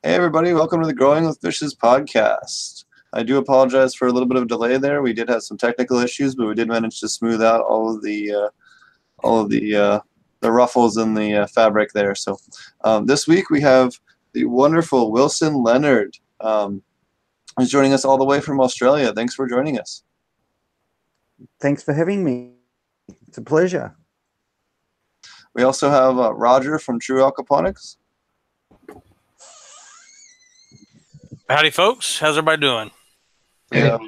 Hey everybody, welcome to the Growing with Fishes podcast. I do apologize for a little bit of a delay there. We did have some technical issues, but we did manage to smooth out all of the ruffles in the fabric there. So this week we have the wonderful Wilson Leonard, who's joining us all the way from Australia. Thanks for joining us. Thanks for having me. It's a pleasure. We also have Roger from True Aquaponics. Howdy, folks. How's everybody doing? Yeah.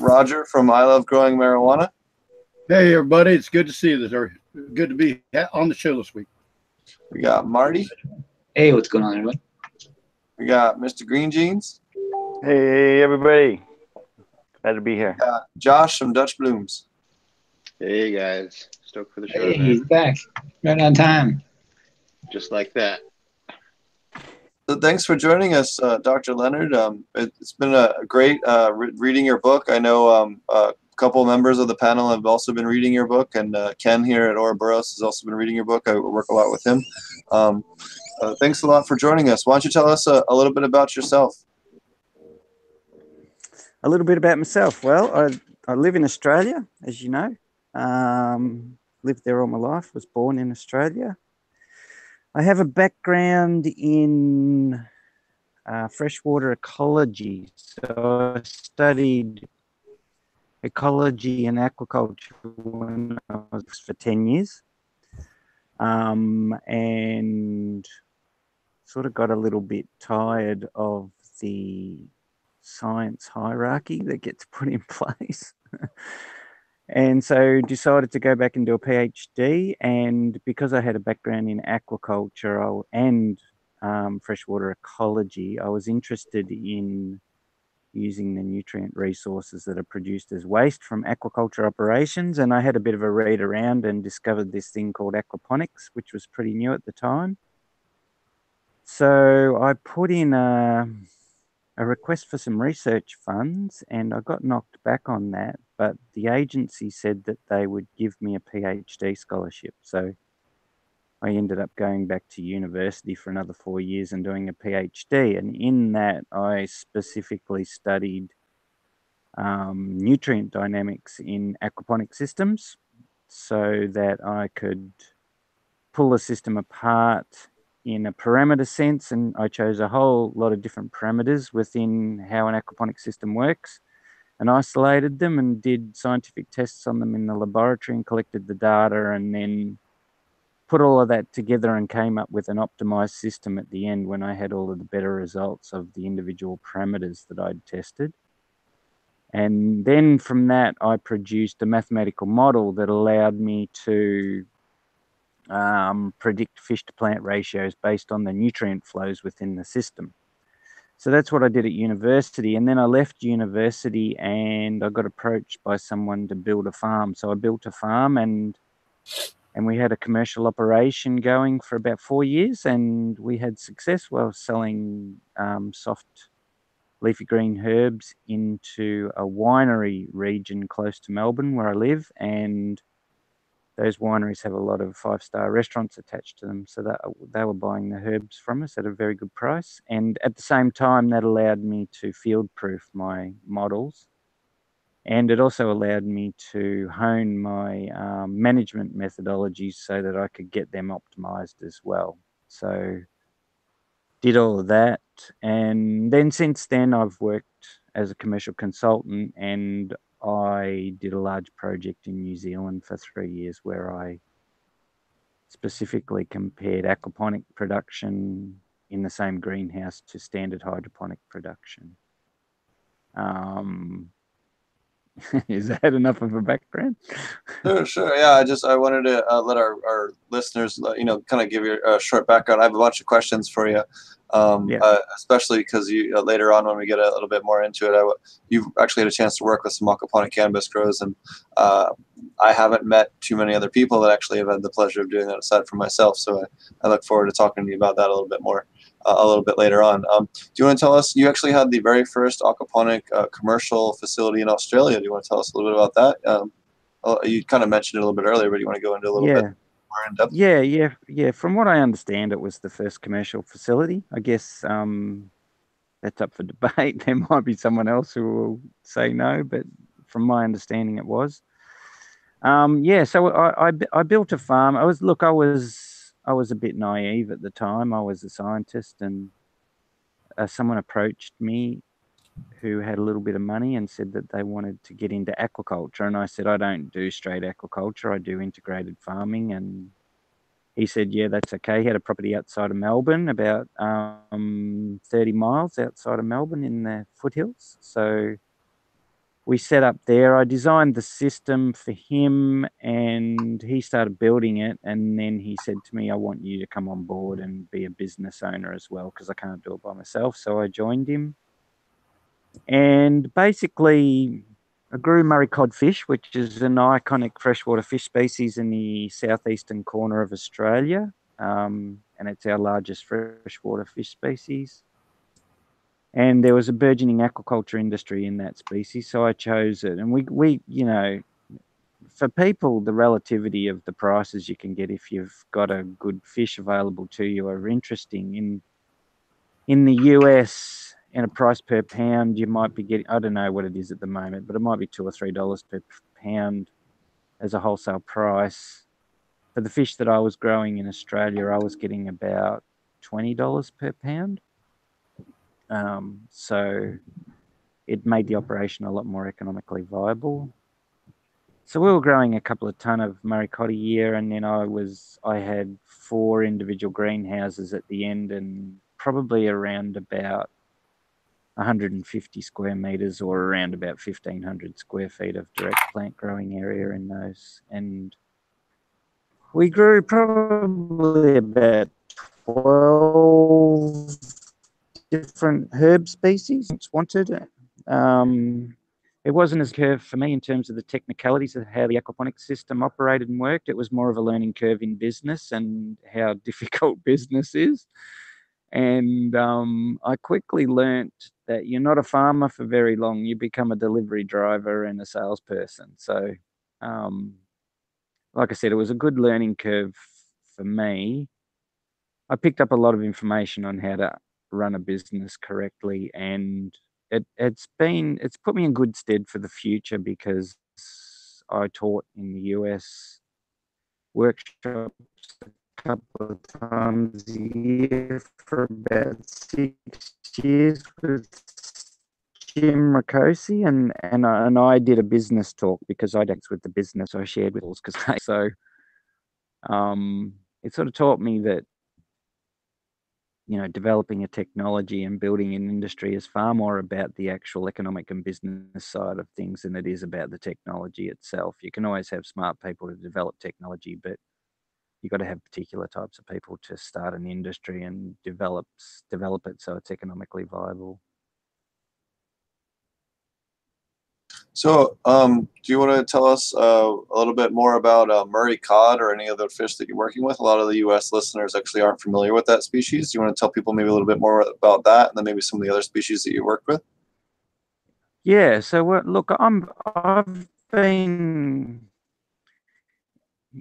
Roger from I Love Growing Marijuana. Hey, everybody. It's good to see you. Good to be on the show this week. We got Marty. Hey, what's going on, everyone? We got Mr. Green Jeans. Hey, everybody. Glad to be here. We got Josh from Dutch Blooms. Hey, guys. Stoked for the show. Hey, he's back. Right on time. Just like that. So thanks for joining us, Dr. Leonard. It's been a great reading your book. I know a couple members of the panel have also been reading your book, and Ken here at Ouroboros has also been reading your book. I work a lot with him. Thanks a lot for joining us. Why don't you tell us a little bit about yourself? A little bit about myself. Well, I live in Australia, as you know. Lived there all my life. Was born in Australia. I have a background in freshwater ecology. So I studied ecology and aquaculture when I was for 10 years. And sort of got a little bit tired of the science hierarchy that gets put in place. And so decided to go back and do a PhD. And because I had a background in aquaculture and freshwater ecology, I was interested in using the nutrient resources that are produced as waste from aquaculture operations. And I had a bit of a read around and discovered this thing called aquaponics, which was pretty new at the time. So I put in a request for some research funds, and I got knocked back on that, but the agency said that they would give me a PhD scholarship. So I ended up going back to university for another 4 years and doing a PhD, and in that I specifically studied nutrient dynamics in aquaponic systems so that I could pull a system apart in a parameter sense, and I chose a whole lot of different parameters within how an aquaponic system works and isolated them and did scientific tests on them in the laboratory and collected the data, and then put all of that together and came up with an optimized system at the end when I had all of the better results of the individual parameters that I'd tested. And then from that, I produced a mathematical model that allowed me to predict fish to plant ratios based on the nutrient flows within the system. So that's what I did at university. And then I left university and I got approached by someone to build a farm. So I built a farm and we had a commercial operation going for about 4 years, and we had success while selling soft leafy green herbs into a winery region close to Melbourne where I live, and those wineries have a lot of 5-star restaurants attached to them, so that they were buying the herbs from us at a very good price. And at the same time, that allowed me to field-proof my models, and it also allowed me to hone my management methodologies so that I could get them optimized as well. So did all of that, and then since then I've worked as a commercial consultant, and I did a large project in New Zealand for 3 years where I specifically compared aquaponic production in the same greenhouse to standard hydroponic production. Is that enough of a background? Sure. Yeah, I wanted to let our listeners, kind of give you a short background. I have a bunch of questions for you, especially because you later on when we get a little bit more into it, you've actually had a chance to work with some aquaponic cannabis grows, and I haven't met too many other people that actually have had the pleasure of doing that aside from myself. So I look forward to talking to you about that a little bit more. A little bit later on. Do you want to tell us, you actually had the very first aquaponic commercial facility in Australia. Do you want to tell us a little bit about that? You kind of mentioned it a little bit earlier, but you want to go into a little bit? more in depth? Yeah. From what I understand, it was the first commercial facility. I guess that's up for debate. There might be someone else who will say no, but from my understanding, it was. So I built a farm. I was a bit naive at the time. I was a scientist, and someone approached me who had a little bit of money and said that they wanted to get into aquaculture, and I said I don't do straight aquaculture. I do integrated farming, and he said, yeah, that's okay. He had a property outside of Melbourne, about 30 miles outside of Melbourne in the foothills. So we set up there. I designed the system for him, and he started building it. And then he said to me, I want you to come on board and be a business owner as well, because I can't do it by myself. So I joined him. And basically, I grew Murray codfish, which is an iconic freshwater fish species in the southeastern corner of Australia. And it's our largest freshwater fish species. And there was a burgeoning aquaculture industry in that species, so I chose it. And we for people, the relativity of the prices you can get if you've got a good fish available to you are interesting. In the US, in a price per pound, you might be getting, I don't know what it is at the moment, but it might be $2 or $3 per pound as a wholesale price. For the fish that I was growing in Australia, I was getting about $20 per pound. So it made the operation a lot more economically viable. So we were growing a couple of ton of Murray cod a year, and then I had 4 individual greenhouses at the end, and probably around about 150 square meters, or around about 1,500 square feet of direct plant growing area in those. And we grew probably about 12 different herb species wanted. It wasn't as curved for me in terms of the technicalities of how the aquaponics system operated and worked. It was more of a learning curve in business and how difficult business is. And I quickly learnt that you're not a farmer for very long. You become a delivery driver and a salesperson. So, like I said, it was a good learning curve for me. I picked up a lot of information on how to run a business correctly, and it's put me in good stead for the future, because I taught in the US workshops a couple of times a year for about 6 years with Jim Rakosi, and I did a business talk because I dates with the business I shared with us, because so it sort of taught me that developing a technology and building an industry is far more about the actual economic and business side of things than it is about the technology itself. You can always have smart people to develop technology, but you've got to have particular types of people to start an industry and develop it so it's economically viable. So, do you want to tell us a little bit more about Murray cod or any other fish that you're working with? A lot of the U.S. listeners actually aren't familiar with that species. Do you want to tell people maybe a little bit more about that, and then maybe some of the other species that you worked with? Yeah. So, look, I've been,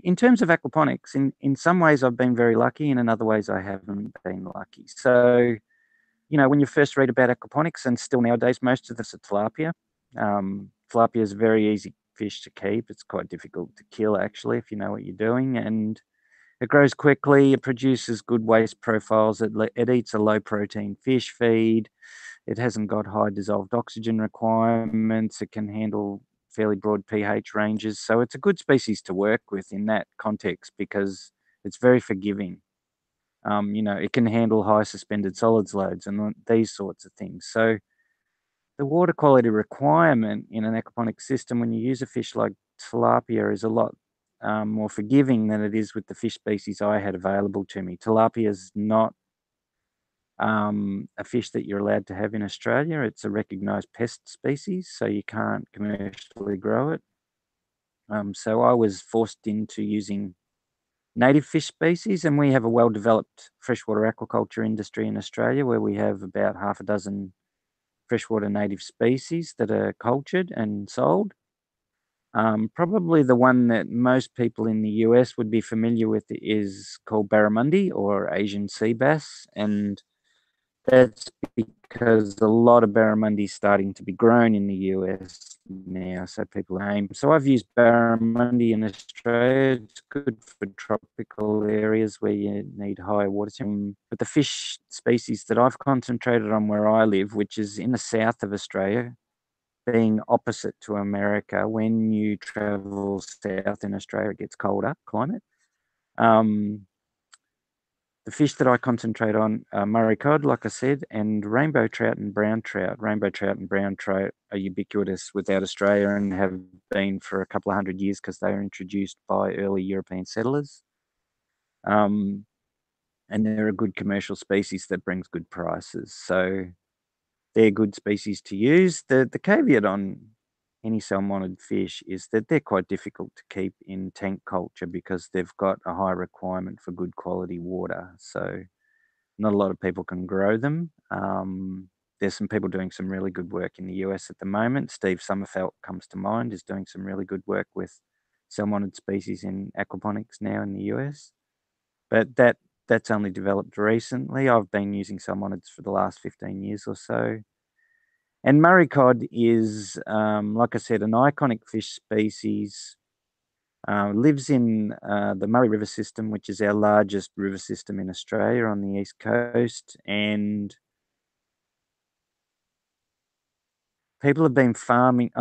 in terms of aquaponics, in some ways I've been very lucky, and in other ways I haven't been lucky. So, when you first read about aquaponics, and still nowadays, most of this are tilapia. Tilapia is a very easy fish to keep. It's quite difficult to kill, actually, if you know what you're doing. And it grows quickly. It produces good waste profiles. It eats a low-protein fish feed. It hasn't got high dissolved oxygen requirements. It can handle fairly broad pH ranges. So it's a good species to work with in that context, because it's very forgiving. It can handle high suspended solids loads and these sorts of things. So the water quality requirement in an aquaponic system when you use a fish like tilapia is a lot more forgiving than it is with the fish species I had available to me. Tilapia is not a fish that you're allowed to have in Australia. It's a recognised pest species, so you can't commercially grow it. So I was forced into using native fish species, and we have a well-developed freshwater aquaculture industry in Australia where we have about half a dozen freshwater native species that are cultured and sold. Probably the one that most people in the US would be familiar with is called barramundi, or Asian sea bass, and that's because a lot of barramundi is starting to be grown in the US now, so people are aiming. So I've used barramundi in Australia. It's good for tropical areas where you need high water temperature. But the fish species that I've concentrated on where I live, which is in the south of Australia, being opposite to America, when you travel south in Australia, it gets colder climate. The fish that I concentrate on are Murray cod, like I said, and rainbow trout and brown trout. Rainbow trout and brown trout are ubiquitous without Australia and have been for a couple of 100 years because they were introduced by early European settlers. And they're a good commercial species that brings good prices. So they're good species to use. The caveat on any salmonid fish is that they're quite difficult to keep in tank culture because they've got a high requirement for good quality water. So not a lot of people can grow them. There's some people doing some really good work in the US at the moment. Steve Sommerfeld comes to mind, is doing some really good work with salmonid species in aquaponics now in the US. But that's only developed recently. I've been using salmonids for the last 15 years or so. And Murray cod is, like I said, an iconic fish species. Lives in the Murray River system, which is our largest river system in Australia on the east coast. And people have been farming,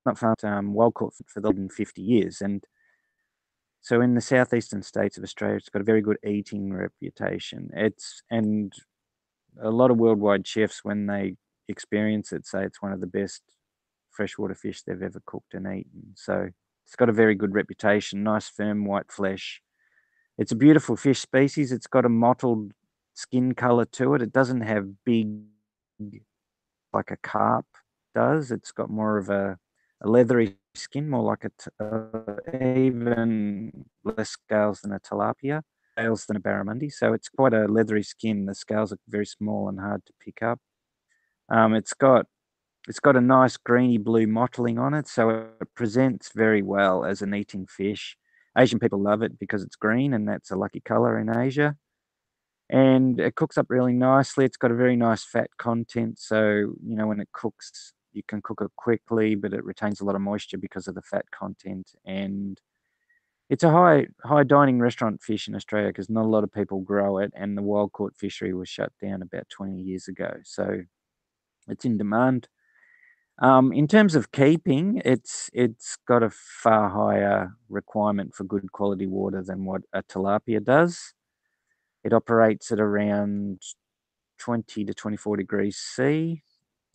not farming, wild caught for the last 50 years. And so in the southeastern states of Australia, it's got a very good eating reputation. And a lot of worldwide chefs, when they experience it, say it's one of the best freshwater fish they've ever cooked and eaten. So it's got a very good reputation, nice firm white flesh. It's a beautiful fish species. It's got a mottled skin color to it. It doesn't have big, like a carp does. It's got more of a leathery skin, more like even less scales than a tilapia, scales than a barramundi. So it's quite a leathery skin. The scales are very small and hard to pick up. It's got a nice greeny blue mottling on it, so it presents very well as an eating fish. Asian people love it because it's green, and that's a lucky color in Asia. And it cooks up really nicely. It's got a very nice fat content, so when it cooks, you can cook it quickly, but it retains a lot of moisture because of the fat content. And it's a high dining restaurant fish in Australia because not a lot of people grow it, and the wild caught fishery was shut down about 20 years ago, so it's in demand. In terms of keeping, it's got a far higher requirement for good quality water than what a tilapia does. It operates at around 20 to 24 degrees C,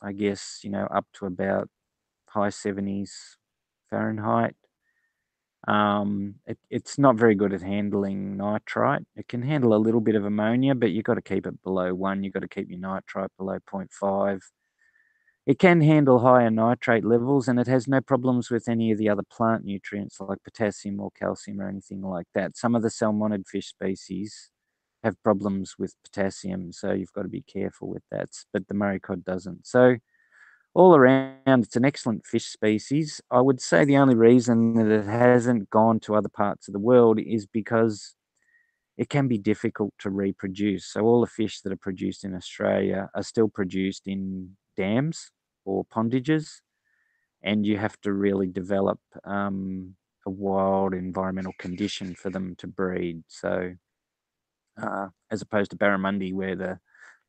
I guess, up to about high 70s Fahrenheit. It's not very good at handling nitrite. It can handle a little bit of ammonia, but you've got to keep it below 1. You've got to keep your nitrite below 0.5. It can handle higher nitrate levels, and it has no problems with any of the other plant nutrients like potassium or calcium or anything like that. Some of the salmonid fish species have problems with potassium, so you've got to be careful with that, but the Murray cod doesn't. So all around, it's an excellent fish species. I would say the only reason that it hasn't gone to other parts of the world is because it can be difficult to reproduce. So all the fish that are produced in Australia are still produced in dams or pondages, and you have to really develop a wild environmental condition for them to breed. So as opposed to barramundi, where the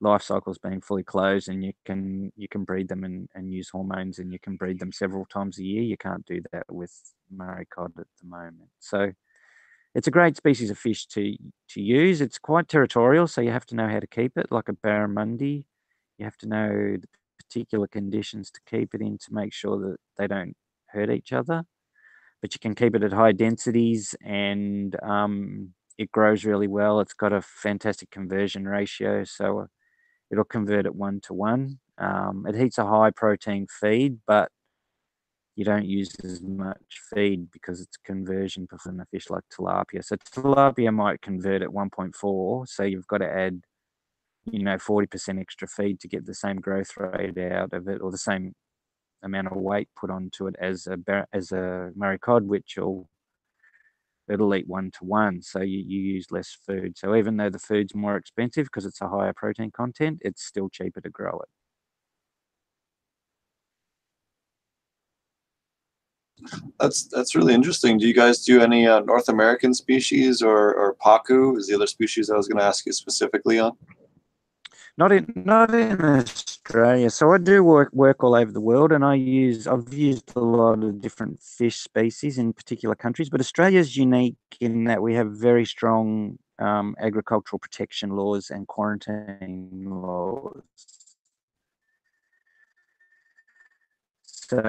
life cycle has been fully closed and you can breed them and use hormones, and you can breed them several times a year, you can't do that with Murray cod at the moment. So it's a great species of fish to use. It's quite territorial, so you have to know how to keep it, like a barramundi. You have to know the particular conditions to keep it in to make sure that they don't hurt each other. But you can keep it at high densities, and it grows really well. It's got a fantastic conversion ratio, so it'll convert at 1 to 1. It eats a high protein feed, but you don't use as much feed because it's conversion than a fish like tilapia. So tilapia might convert at 1.4, so you've got to add 40% extra feed to get the same growth rate out of it, or the same amount of weight put onto it as a Murray cod, which it'll eat 1-to-1, so you use less food. So even though the food's more expensive because it's a higher protein content, it's still cheaper to grow it. That's really interesting. Do you guys do any North American species or Pacu is the other species I was going to ask you specifically on? Not in Australia. So I do work all over the world, and I've used a lot of different fish species in particular countries. But Australia is unique in that we have very strong agricultural protection laws and quarantine laws. So,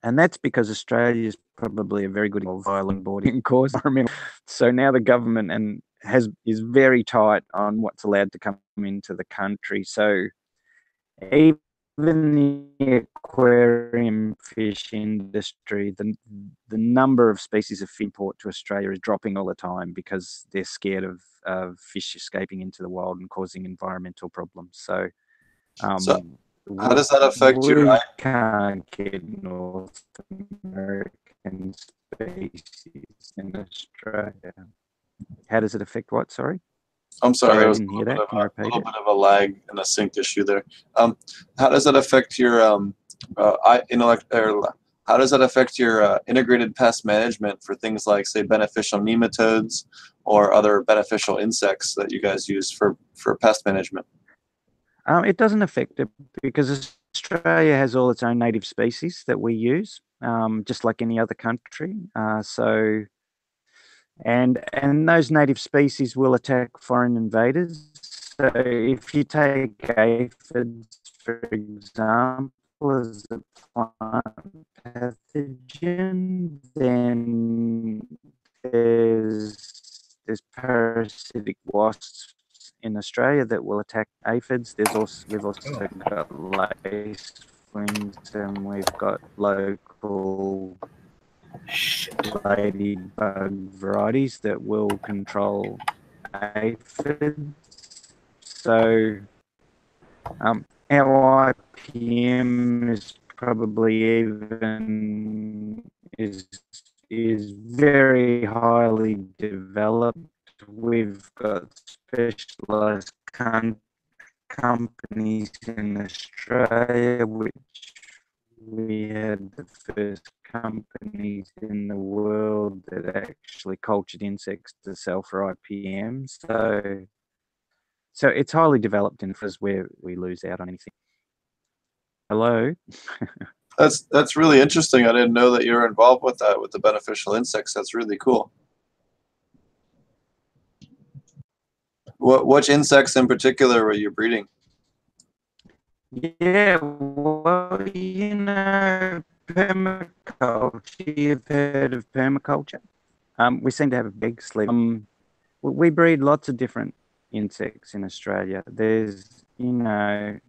and that's because Australia is probably a very good violent boarding cause. So now the government is very tight on what's allowed to come into the country. So even the aquarium fish industry, the number of species of import to Australia is dropping all the time because they're scared of fish escaping into the wild and causing environmental problems. So, how does that affect your? We can't get North American species in Australia. How does it affect what? Sorry? I'm sorry, I there was didn't a hear that. Can you repeat little bit of a lag and a sync issue there. How does that affect your how does that affect your integrated pest management for things like, say, beneficial nematodes or other beneficial insects that you guys use for pest management? It doesn't affect it because Australia has all its own native species that we use, just like any other country. And those native species will attack foreign invaders. So if you take aphids, for example, as a plant pathogen, then there's parasitic wasps in Australia that will attack aphids. We've also got lace flies, and we've got local ladybug varieties that will control aphids. So our IPM is probably is very highly developed. We've got specialized companies in Australia, which we had the first companies in the world that actually cultured insects to sell for IPM. So it's highly developed in as where we lose out on anything. Hello. That's really interesting. I didn't know that you were involved with that, with the beneficial insects. That's really cool. Which insects in particular were you breeding? Yeah, well, permaculture. You've heard of permaculture? We seem to have a big sleeve. We breed lots of different insects in Australia. There's, lots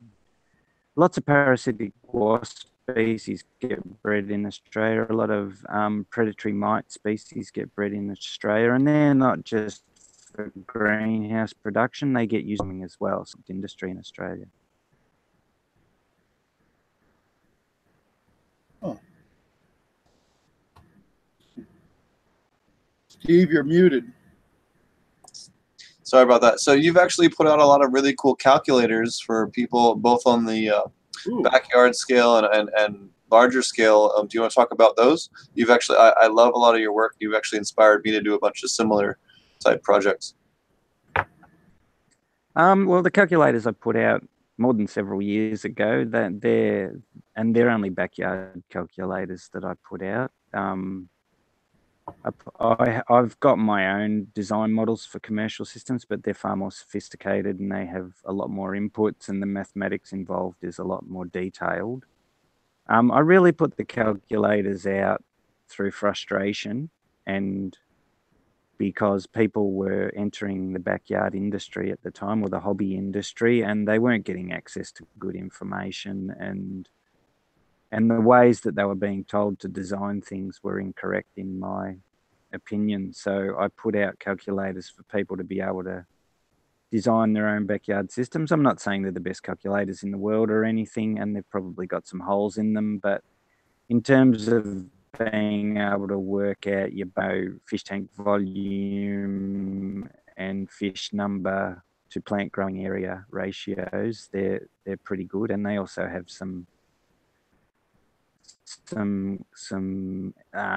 of parasitic wasp species get bred in Australia. A lot of predatory mite species get bred in Australia, and they're not just for greenhouse production. They get used as well. It's industry in Australia. Oh. Steve, you're muted. Sorry about that. So you've actually put out a lot of really cool calculators for people, both on the backyard scale and larger scale. Do you want to talk about those? You've actually, I love a lot of your work. You've actually inspired me to do a bunch of similar type projects. Well, the calculators I put out more than several years ago, they're only backyard calculators that I put out. I've got my own design models for commercial systems, but they're far more sophisticated and they have a lot more inputs, and the mathematics involved is a lot more detailed. I really put the calculators out through frustration, and because people were entering the backyard industry at the time, or the hobby industry, and they weren't getting access to good information, and the ways that they were being told to design things were incorrect in my opinion. So I put out calculators for people to be able to design their own backyard systems. I'm not saying they're the best calculators in the world or anything, and they've probably got some holes in them, but in terms of being able to work out your fish tank volume and fish number to plant growing area ratios, they're pretty good, and they also have some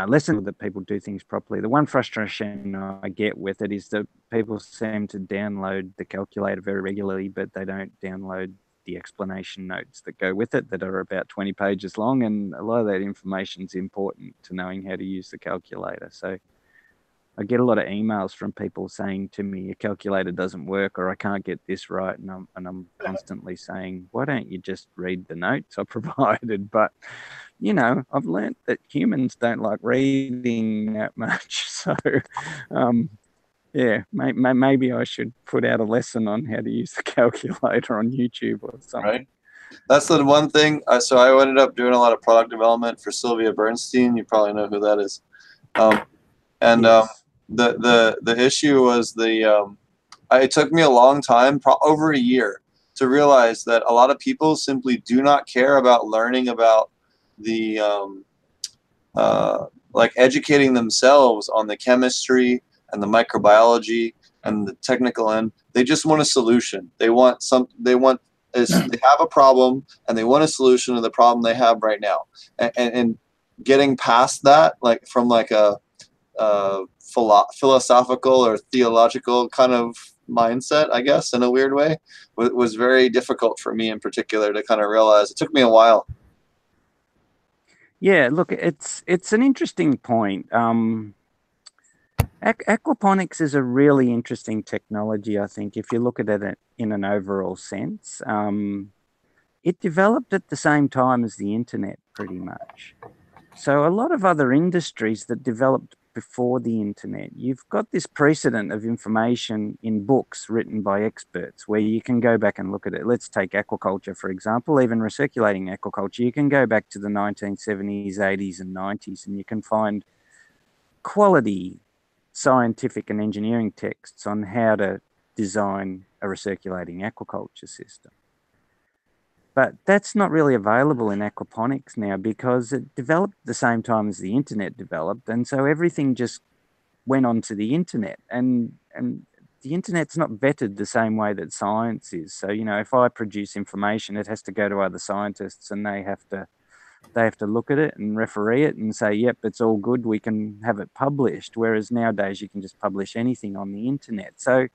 lessons that people do things properly. The one frustration I get with it is that people seem to download the calculator very regularly, but they don't download the explanation notes that go with it that are about 20 pages long, and a lot of that information is important to knowing how to use the calculator. So I get a lot of emails from people saying to me, your calculator doesn't work, or I can't get this right. And I'm constantly saying, why don't you just read the notes I provided? But, you know, I've learned that humans don't like reading that much. So, yeah, maybe I should put out a lesson on how to use the calculator on YouTube or something. Right. That's the one thing. So I ended up doing a lot of product development for Sylvia Bernstein. You probably know who that is. The issue was it took me a long time, over a year, to realize that a lot of people simply do not care about learning about the like educating themselves on the chemistry and the microbiology and the technical end. They just want a solution. They have a problem and they want a solution to the problem they have right now. And getting past that, like from like a philosophical or theological kind of mindset, I guess, in a weird way, was very difficult for me in particular to kind of realize. It took me a while. Yeah, look, it's an interesting point. Aquaponics is a really interesting technology, I think, if you look at it in an overall sense. It developed at the same time as the internet, pretty much. So a lot of other industries that developed before the internet, you've got this precedent of information in books written by experts where you can go back and look at it. Let's take aquaculture, for example, even recirculating aquaculture. You can go back to the 1970s, 80s, and 90s, and you can find quality scientific and engineering texts on how to design a recirculating aquaculture system. But that's not really available in aquaponics now because it developed at the same time as the internet developed. And so everything just went onto the internet. And the internet's not vetted the same way that science is. So, you know, if I produce information, it has to go to other scientists and they have to look at it and referee it and say, yep, it's all good, we can have it published. Whereas nowadays you can just publish anything on the internet. So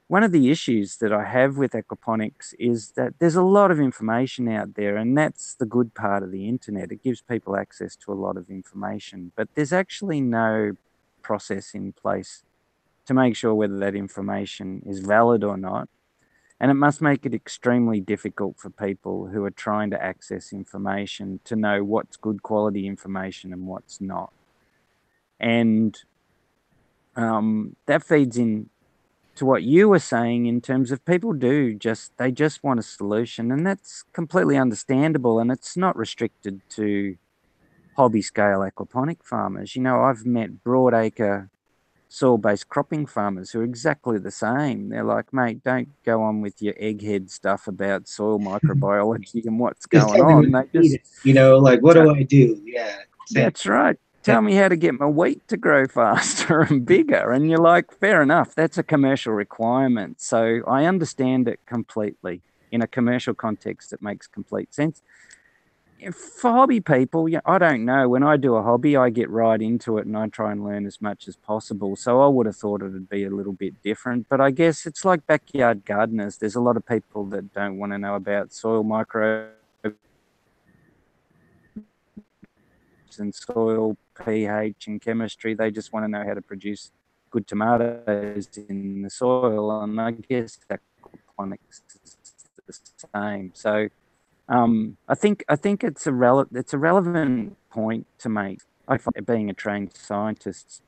one of the issues that I have with aquaponics is that there's a lot of information out there, and that's the good part of the internet. It gives people access to a lot of information, but there's actually no process in place to make sure whether that information is valid or not. And it must make it extremely difficult for people who are trying to access information to know what's good quality information and what's not. And that feeds in to what you were saying in terms of people they just want a solution, and that's completely understandable, and it's not restricted to hobby scale aquaponic farmers. You know, I've met broadacre soil-based cropping farmers who are exactly the same. They're like, mate, don't go on with your egghead stuff about soil microbiology and what's going on. They just, you know, like, what do I do? Yeah, that's right. Tell me how to get my wheat to grow faster and bigger. And you're like, fair enough, that's a commercial requirement. So I understand it completely. In a commercial context, it makes complete sense. For hobby people, I don't know. When I do a hobby, I get right into it and I try and learn as much as possible. So I would have thought it would be a little bit different. But I guess it's like backyard gardeners. There's a lot of people that don't want to know about soil microbes and soil pH and chemistry. They just want to know how to produce good tomatoes in the soil, and I guess aquaponics is the same. So I think it's a relevant point to make. I find being a trained scientist,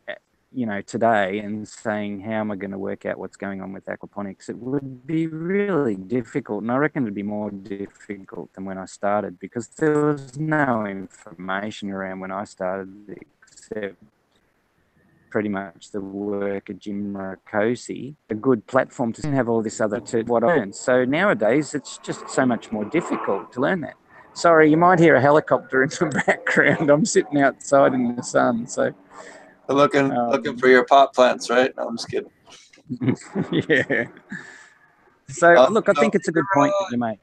you know, today and saying, how am I going to work out what's going on with aquaponics? It would be really difficult, and I reckon it'd be more difficult than when I started because there was no information around when I started except pretty much the work of Jim Rakosi, a good platform to have all this other to what I learned. So nowadays, it's just so much more difficult to learn that. Sorry, you might hear a helicopter in the background. I'm sitting outside in the sun, so looking for your pot plants, right? No, I'm just kidding. yeah. So look, I think it's a good point that you make.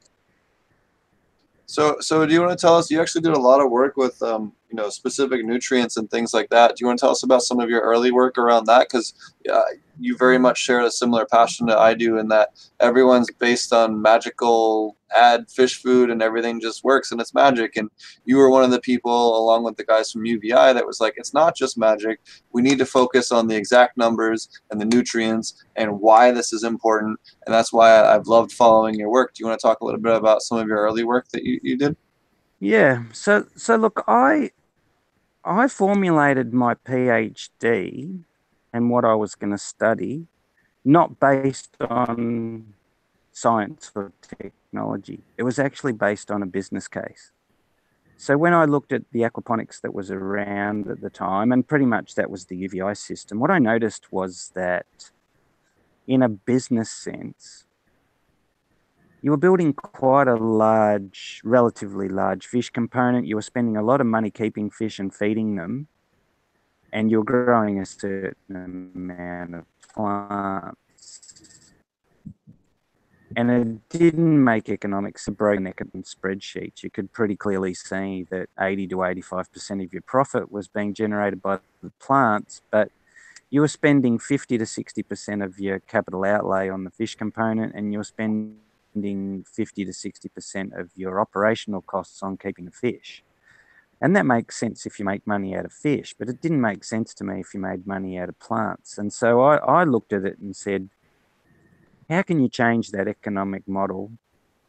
So do you want to tell us? You actually did a lot of work with specific nutrients and things like that. Do you want to tell us about some of your early work around that? Because you very much share a similar passion that I do, in that everyone's based on magical add fish food and everything just works and it's magic. And you were one of the people, along with the guys from UVI, that was like, it's not just magic. We need to focus on the exact numbers and the nutrients and why this is important. And that's why I've loved following your work. Do you want to talk a little bit about some of your early work that you did? Yeah. So look, I formulated my PhD and what I was going to study, not based on science or technology. It was actually based on a business case. So when I looked at the aquaponics that was around at the time, and pretty much that was the UVI system, what I noticed was that in a business sense, you were building quite a large, relatively large fish component. You were spending a lot of money keeping fish and feeding them, and you're growing a certain amount of plants. And it didn't make economics a broken economic spreadsheet. You could pretty clearly see that 80 to 85% of your profit was being generated by the plants, but you were spending 50 to 60% of your capital outlay on the fish component, and you were spending 50 to 60% of your operational costs on keeping the fish. And that makes sense if you make money out of fish, but it didn't make sense to me if you made money out of plants. And so I looked at it and said, how can you change that economic model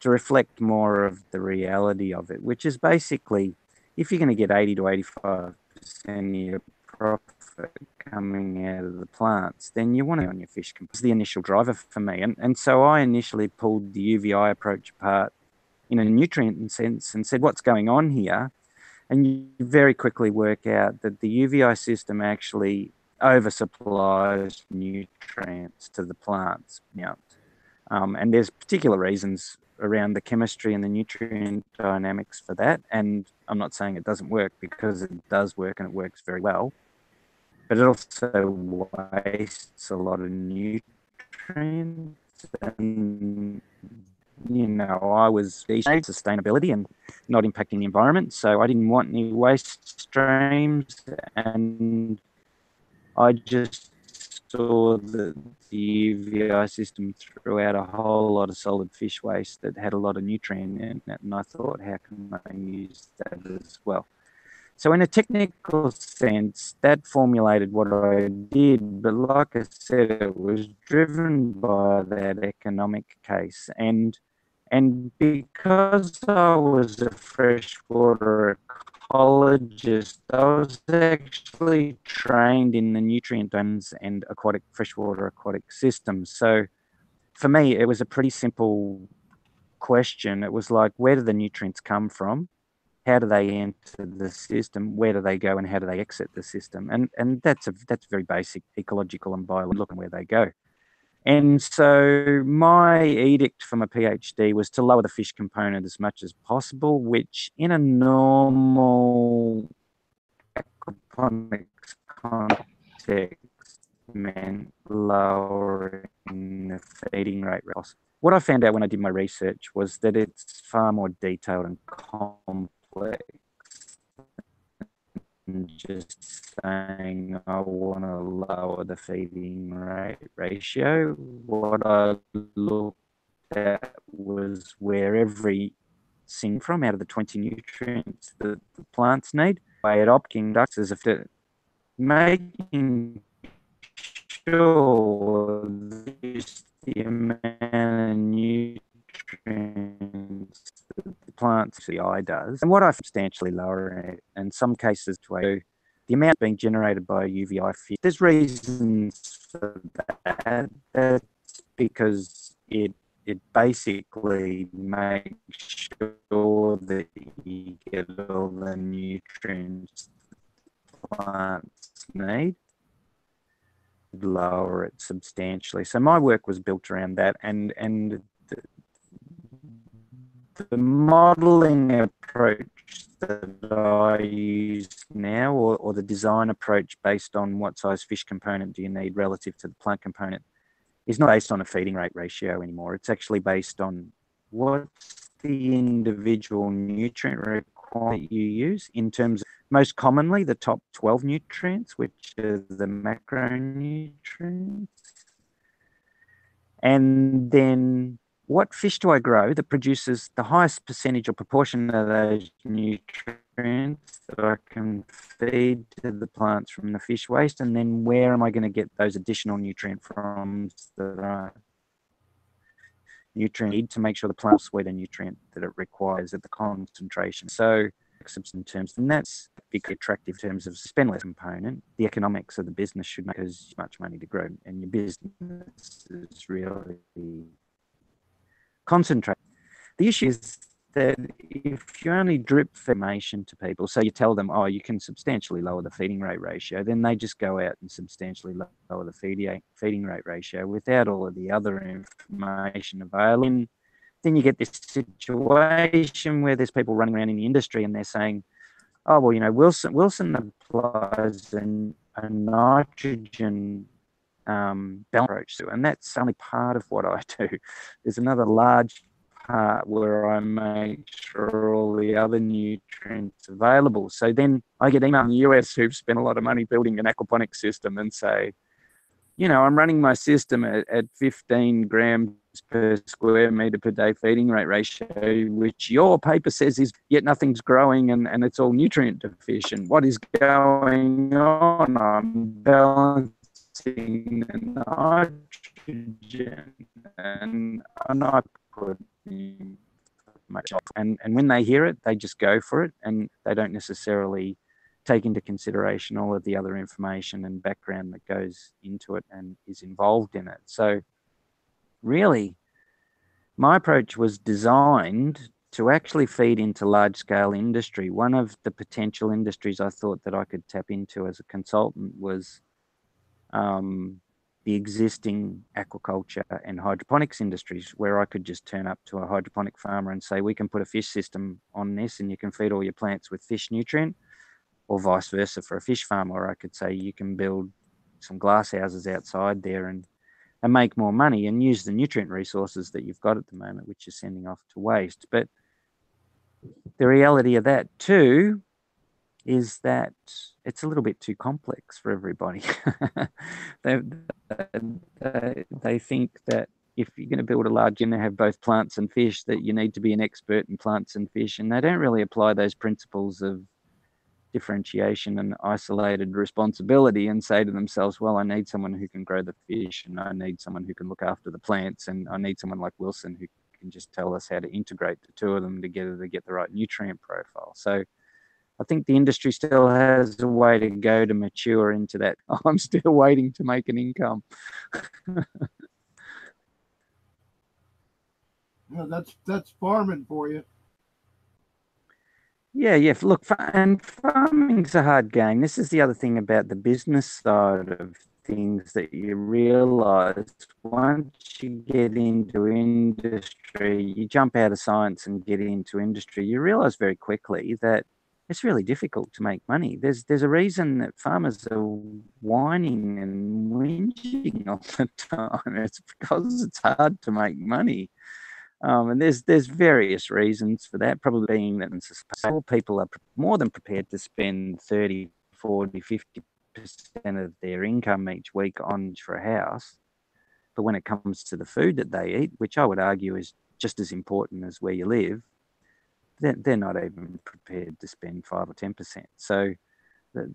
to reflect more of the reality of it, which is basically, if you're going to get 80 to 85% of your profit coming out of the plants, then you want to on your fish. It's the initial driver for me. And so I initially pulled the UVI approach apart in a nutrient sense and said, what's going on here? And you very quickly work out that the UVI system actually oversupplies nutrients to the plants. And there's particular reasons around the chemistry and the nutrient dynamics for that. And I'm not saying it doesn't work, because it does work and it works very well. But it also wastes a lot of nutrients. And I was sustainability and not impacting the environment, so I didn't want any waste streams, and I just saw that the UVI system threw out a whole lot of solid fish waste that had a lot of nutrient in it, and I thought, how can I use that as well? So in a technical sense, that formulated what I did, but like I said, it was driven by that economic case. And because I was a freshwater ecologist, I was actually trained in the nutrient domains and freshwater aquatic systems. So for me, it was a pretty simple question. It was like, where do the nutrients come from? How do they enter the system? Where do they go, and how do they exit the system? And that's very basic ecological and biological, looking where they go. And so my edict for my PhD was to lower the fish component as much as possible, which in a normal aquaponics context meant lowering the feeding rate. What I found out when I did my research was that it's far more detailed and complex than just saying I want to lower the feeding rate ratio. What I looked at was where every single from out of the 20 nutrients that the plants need, by adopting ducts as if to making sure the amount of nutrients that the plants, the eye does, and what I substantially lower it, in some cases to the amount being generated by UVI fish. There's reasons for that. That's because it basically makes sure that you get all the nutrients the plants need. lower it substantially. So my work was built around that, and the modeling approach that I use now, or the design approach based on what size fish component do you need relative to the plant component, is not based on a feeding rate ratio anymore. It's actually based on what's the individual nutrient requirement you use in terms of, most commonly, the top 12 nutrients, which are the macronutrients. And then what fish do I grow that produces the highest percentage or proportion of those nutrients that I can feed to the plants from the fish waste? And then where am I going to get those additional nutrient from that are nutrient need to make sure the plant sweat a nutrient that it requires at the concentration? So in terms, and that's big attractive in terms of spendless component. The economics of the business should make as much money to grow, and your business is really concentrate. The issue is that if you only drip information to people, so you tell them, oh, you can substantially lower the feeding rate ratio, then they just go out and substantially lower the feeding rate ratio without all of the other information available. Then you get this situation where there's people running around in the industry and they're saying, oh, well, you know, Wilson applies a nitrogen balance approach to, and that's only part of what I do. There's another large part where I make sure all the other nutrients available. So then I get email in the US who've spent a lot of money building an aquaponic system and say, you know, I'm running my system at 15 grams per square meter per day feeding rate ratio, which your paper says is, yet nothing's growing and it's all nutrient deficient. What is going on? I'm balancing the nitrogen and I'm not putting much. And when they hear it, they just go for it, and they don't necessarily take into consideration all of the other information and background that goes into it and is involved in it. So really, my approach was designed to actually feed into large-scale industry. One of the potential industries I thought that I could tap into as a consultant was the existing aquaculture and hydroponics industries, where I could just turn up to a hydroponic farmer and say, we can put a fish system on this and you can feed all your plants with fish nutrient, or vice versa for a fish farm. Or I could say you can build some glass houses outside there and make more money and use the nutrient resources that you've got at the moment, which you're sending off to waste. But the reality of that too is that it's a little bit too complex for everybody. They think that if you're going to build a large gym and have both plants and fish, that you need to be an expert in plants and fish, and they don't really apply those principles of differentiation and isolated responsibility and say to themselves, well, I need someone who can grow the fish, and I need someone who can look after the plants, and I need someone like Wilson who can just tell us how to integrate the two of them together to get the right nutrient profile. So I think the industry still has a way to go to mature into that. I'm still waiting to make an income. Well, that's farming for you. Yeah. Look, and farming's a hard game. This is the other thing about the business side of things that you realize once you get into industry, you jump out of science and get into industry, you realize very quickly that it's really difficult to make money. There's a reason that farmers are whining and whinging all the time. It's because it's hard to make money. And there's various reasons for that, probably being that all people are more than prepared to spend 30, 40, 50% of their income each week on for a house. But when it comes to the food that they eat, which I would argue is just as important as where you live, they're not even prepared to spend 5 or 10%. So, that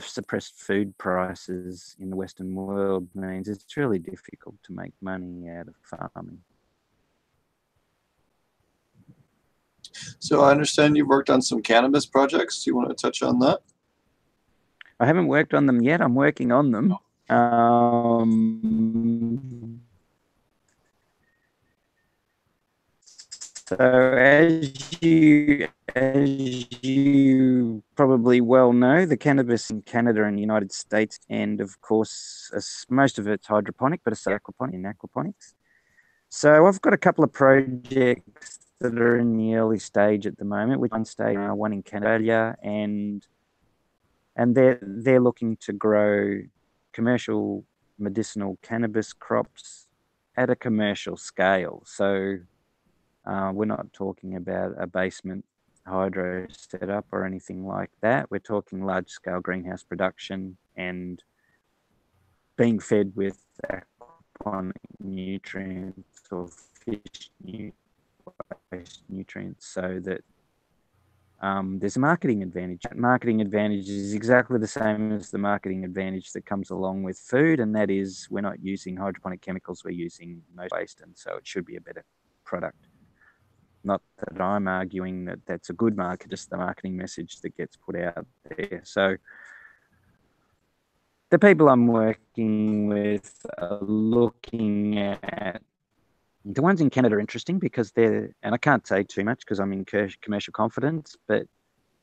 suppressed food prices in the Western world means it's really difficult to make money out of farming. So I understand you've worked on some cannabis projects. Do you want to touch on that? I haven't worked on them yet. I'm working on them. So as you probably well know, the cannabis in Canada and the United States, and of course, most of it's hydroponic, but it's aquaponic in aquaponics. So I've got a couple of projects that are in the early stage at the moment, with one stage, one in Canada, and they're looking to grow commercial medicinal cannabis crops at a commercial scale. So we're not talking about a basement hydro setup or anything like that. We're talking large scale greenhouse production and being fed with aquaponic nutrients or fish nutrients, so that there's a marketing advantage. That marketing advantage is exactly the same as the marketing advantage that comes along with food, and that is we're not using hydroponic chemicals, we're using no waste, and so it should be a better product. Not that I'm arguing that that's a good market, just the marketing message that gets put out there. So the people I'm working with are looking at, the ones in Canada are interesting because they're, and I can't say too much because I'm in commercial confidence, but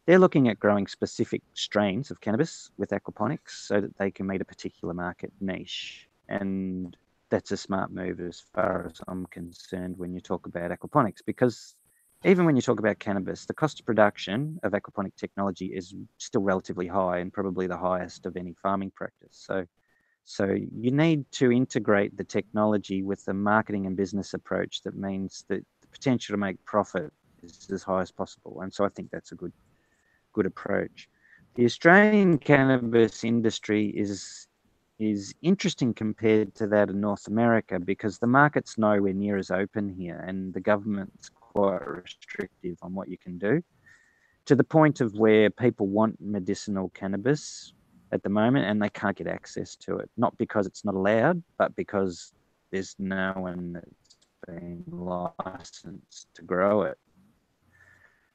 they're looking at growing specific strains of cannabis with aquaponics so that they can meet a particular market niche. And that's a smart move as far as I'm concerned when you talk about aquaponics, because even when you talk about cannabis, the cost of production of aquaponic technology is still relatively high and probably the highest of any farming practice. So you need to integrate the technology with the marketing and business approach that means that the potential to make profit is as high as possible. And so I think that's a good approach. The Australian cannabis industry is interesting compared to that of North America because the market's nowhere near as open here and the government's quite restrictive on what you can do, to the point of where people want medicinal cannabis at the moment and they can't get access to it, not because it's not allowed, but because there's no one that's been licensed to grow it.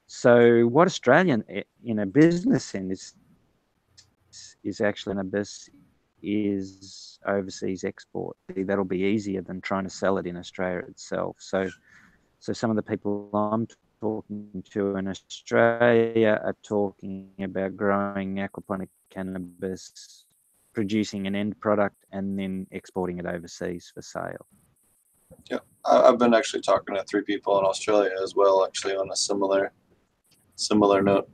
So what Australian, in a business end, is actually cannabis is overseas export. That'll be easier than trying to sell it in Australia itself. So some of the people I'm talking to in Australia are talking about growing aquaponic cannabis, producing an end product, and then exporting it overseas for sale. Yeah, I've been actually talking to 3 people in Australia as well, actually on a similar note.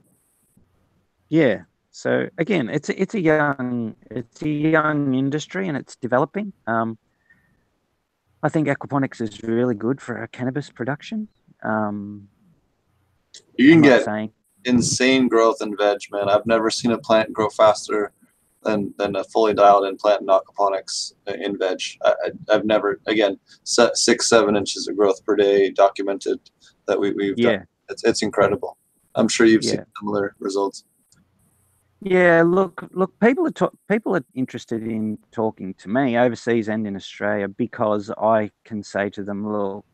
Yeah. So again, it's a young industry and it's developing. I think aquaponics is really good for our cannabis production. You can get insane growth in veg, man. I've never seen a plant grow faster than a fully dialed in plant in aquaponics in veg. I've never, again, 6-7 inches of growth per day documented that we've done. It's incredible. I'm sure you've seen similar results. Yeah, look, people are interested in talking to me overseas and in Australia because I can say to them, look,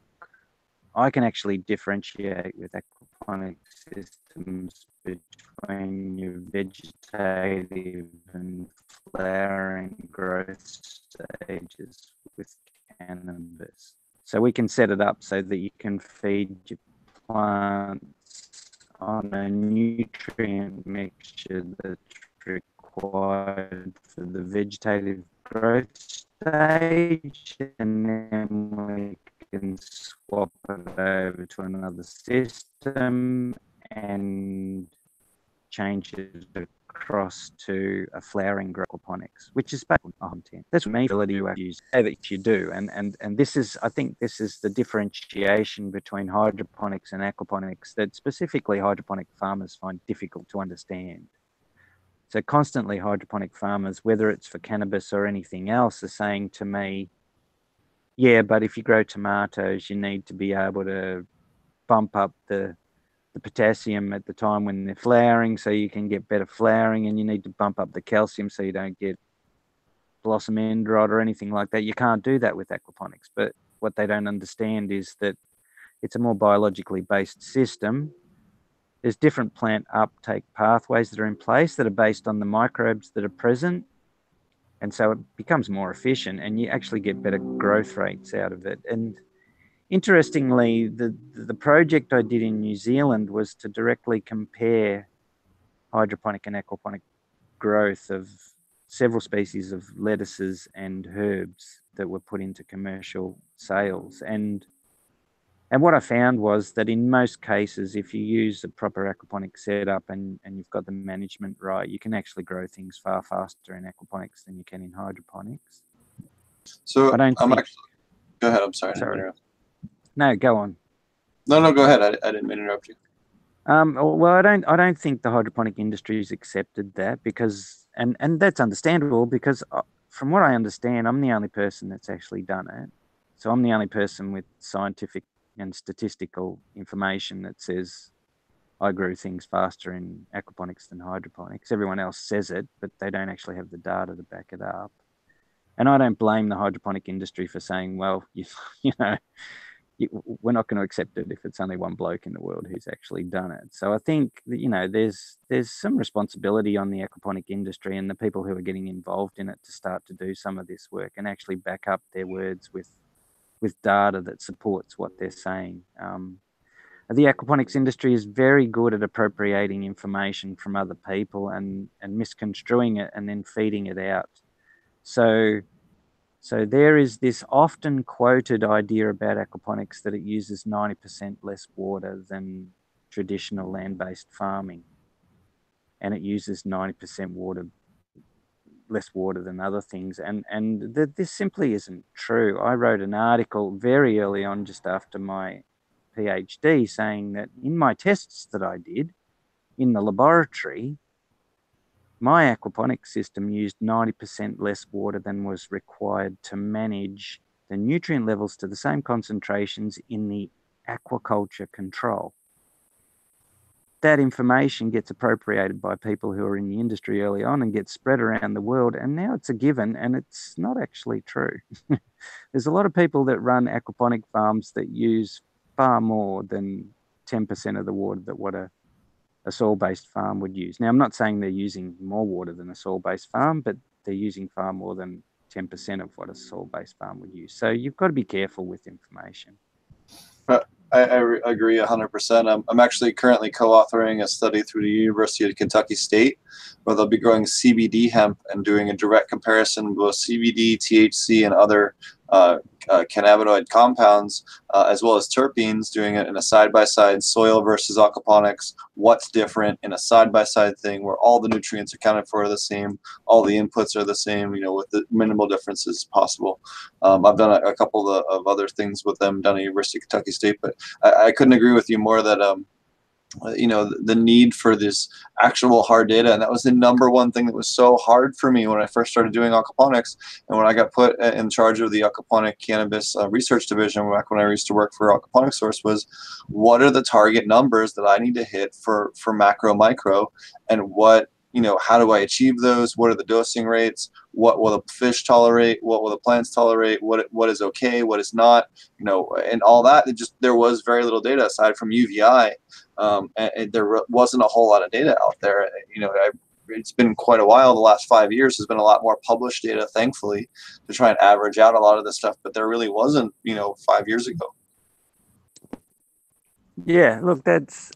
I can actually differentiate with aquaponic systems between your vegetative and flowering growth stages with cannabis. So we can set it up so that you can feed your plants on a nutrient mixture that's required for the vegetative growth stage, and then we can swap it over to another system and change it across to a flowering grow aquaponics, which is based on content. That's what ability you use that you do, and this is, I think, this is the differentiation between hydroponics and aquaponics that specifically hydroponic farmers find difficult to understand. So constantly hydroponic farmers, whether it's for cannabis or anything else, are saying to me, yeah, but if you grow tomatoes, you need to be able to bump up the potassium at the time when they're flowering so you can get better flowering, and you need to bump up the calcium so you don't get blossom end rot or anything like that. You can't do that with aquaponics. But what they don't understand is that it's a more biologically based system. There's different plant uptake pathways that are in place that are based on the microbes that are present. And so it becomes more efficient and you actually get better growth rates out of it. And interestingly, the project I did in New Zealand was to directly compare hydroponic and aquaponic growth of several species of lettuces and herbs that were put into commercial sales. And what I found was that in most cases, if you use a proper aquaponic setup and you've got the management right, you can actually grow things far faster in aquaponics than you can in hydroponics. So I'm actually, go ahead. I'm sorry. Sorry. No, go on. No, go ahead. I didn't mean to interrupt you. Well, I don't think the hydroponic industry has accepted that because, and that's understandable because from what I understand, I'm the only person that's actually done it. So I'm the only person with scientific and statistical information that says I grew things faster in aquaponics than hydroponics. Everyone else says it, but they don't actually have the data to back it up. And I don't blame the hydroponic industry for saying, well, we're not going to accept it if it's only one bloke in the world who's actually done it. So I think that, there's some responsibility on the aquaponic industry and the people who are getting involved in it to start to do some of this work and actually back up their words with data that supports what they're saying. The aquaponics industry is very good at appropriating information from other people and misconstruing it and then feeding it out. So there is this often quoted idea about aquaponics that it uses 90% less water than traditional land-based farming. And it uses 90% less water than other things. And this simply isn't true. I wrote an article very early on, just after my PhD, saying that in my tests that I did in the laboratory, my aquaponic system used 90% less water than was required to manage the nutrient levels to the same concentrations in the aquaculture control. That information gets appropriated by people who are in the industry early on and gets spread around the world, and now it's a given, and it's not actually true. There's a lot of people that run aquaponic farms that use far more than 10% of the water that what a soil-based farm would use. Now, I'm not saying they're using more water than a soil-based farm, but they're using far more than 10% of what a soil-based farm would use. So you've got to be careful with information. I agree 100%. I'm actually currently co-authoring a study through the University of Kentucky State where they'll be growing CBD hemp and doing a direct comparison of both CBD, THC, and other cannabinoid compounds, as well as terpenes, doing it in a side-by-side soil versus aquaponics. What's different in a side-by-side thing where all the nutrients accounted for are the same, all the inputs are the same, with the minimal differences possible. I've done a couple of other things with them down at University of Kentucky State, but I couldn't agree with you more that the need for this actual hard data, and that was the number one thing that was so hard for me when I first started doing aquaponics, and when I got put in charge of the Aquaponic Cannabis research division back when I used to work for Aquaponic Source, was what are the target numbers that I need to hit for macro micro, and what how do I achieve those? What are the dosing rates? What will the fish tolerate? What will the plants tolerate? What is okay? What is not? And all that. There was very little data aside from UVI. And there wasn't a whole lot of data out there. It's been quite a while. The last 5 years has been a lot more published data, thankfully, to try and average out a lot of this stuff. But there really wasn't, 5 years ago. Yeah, look, that's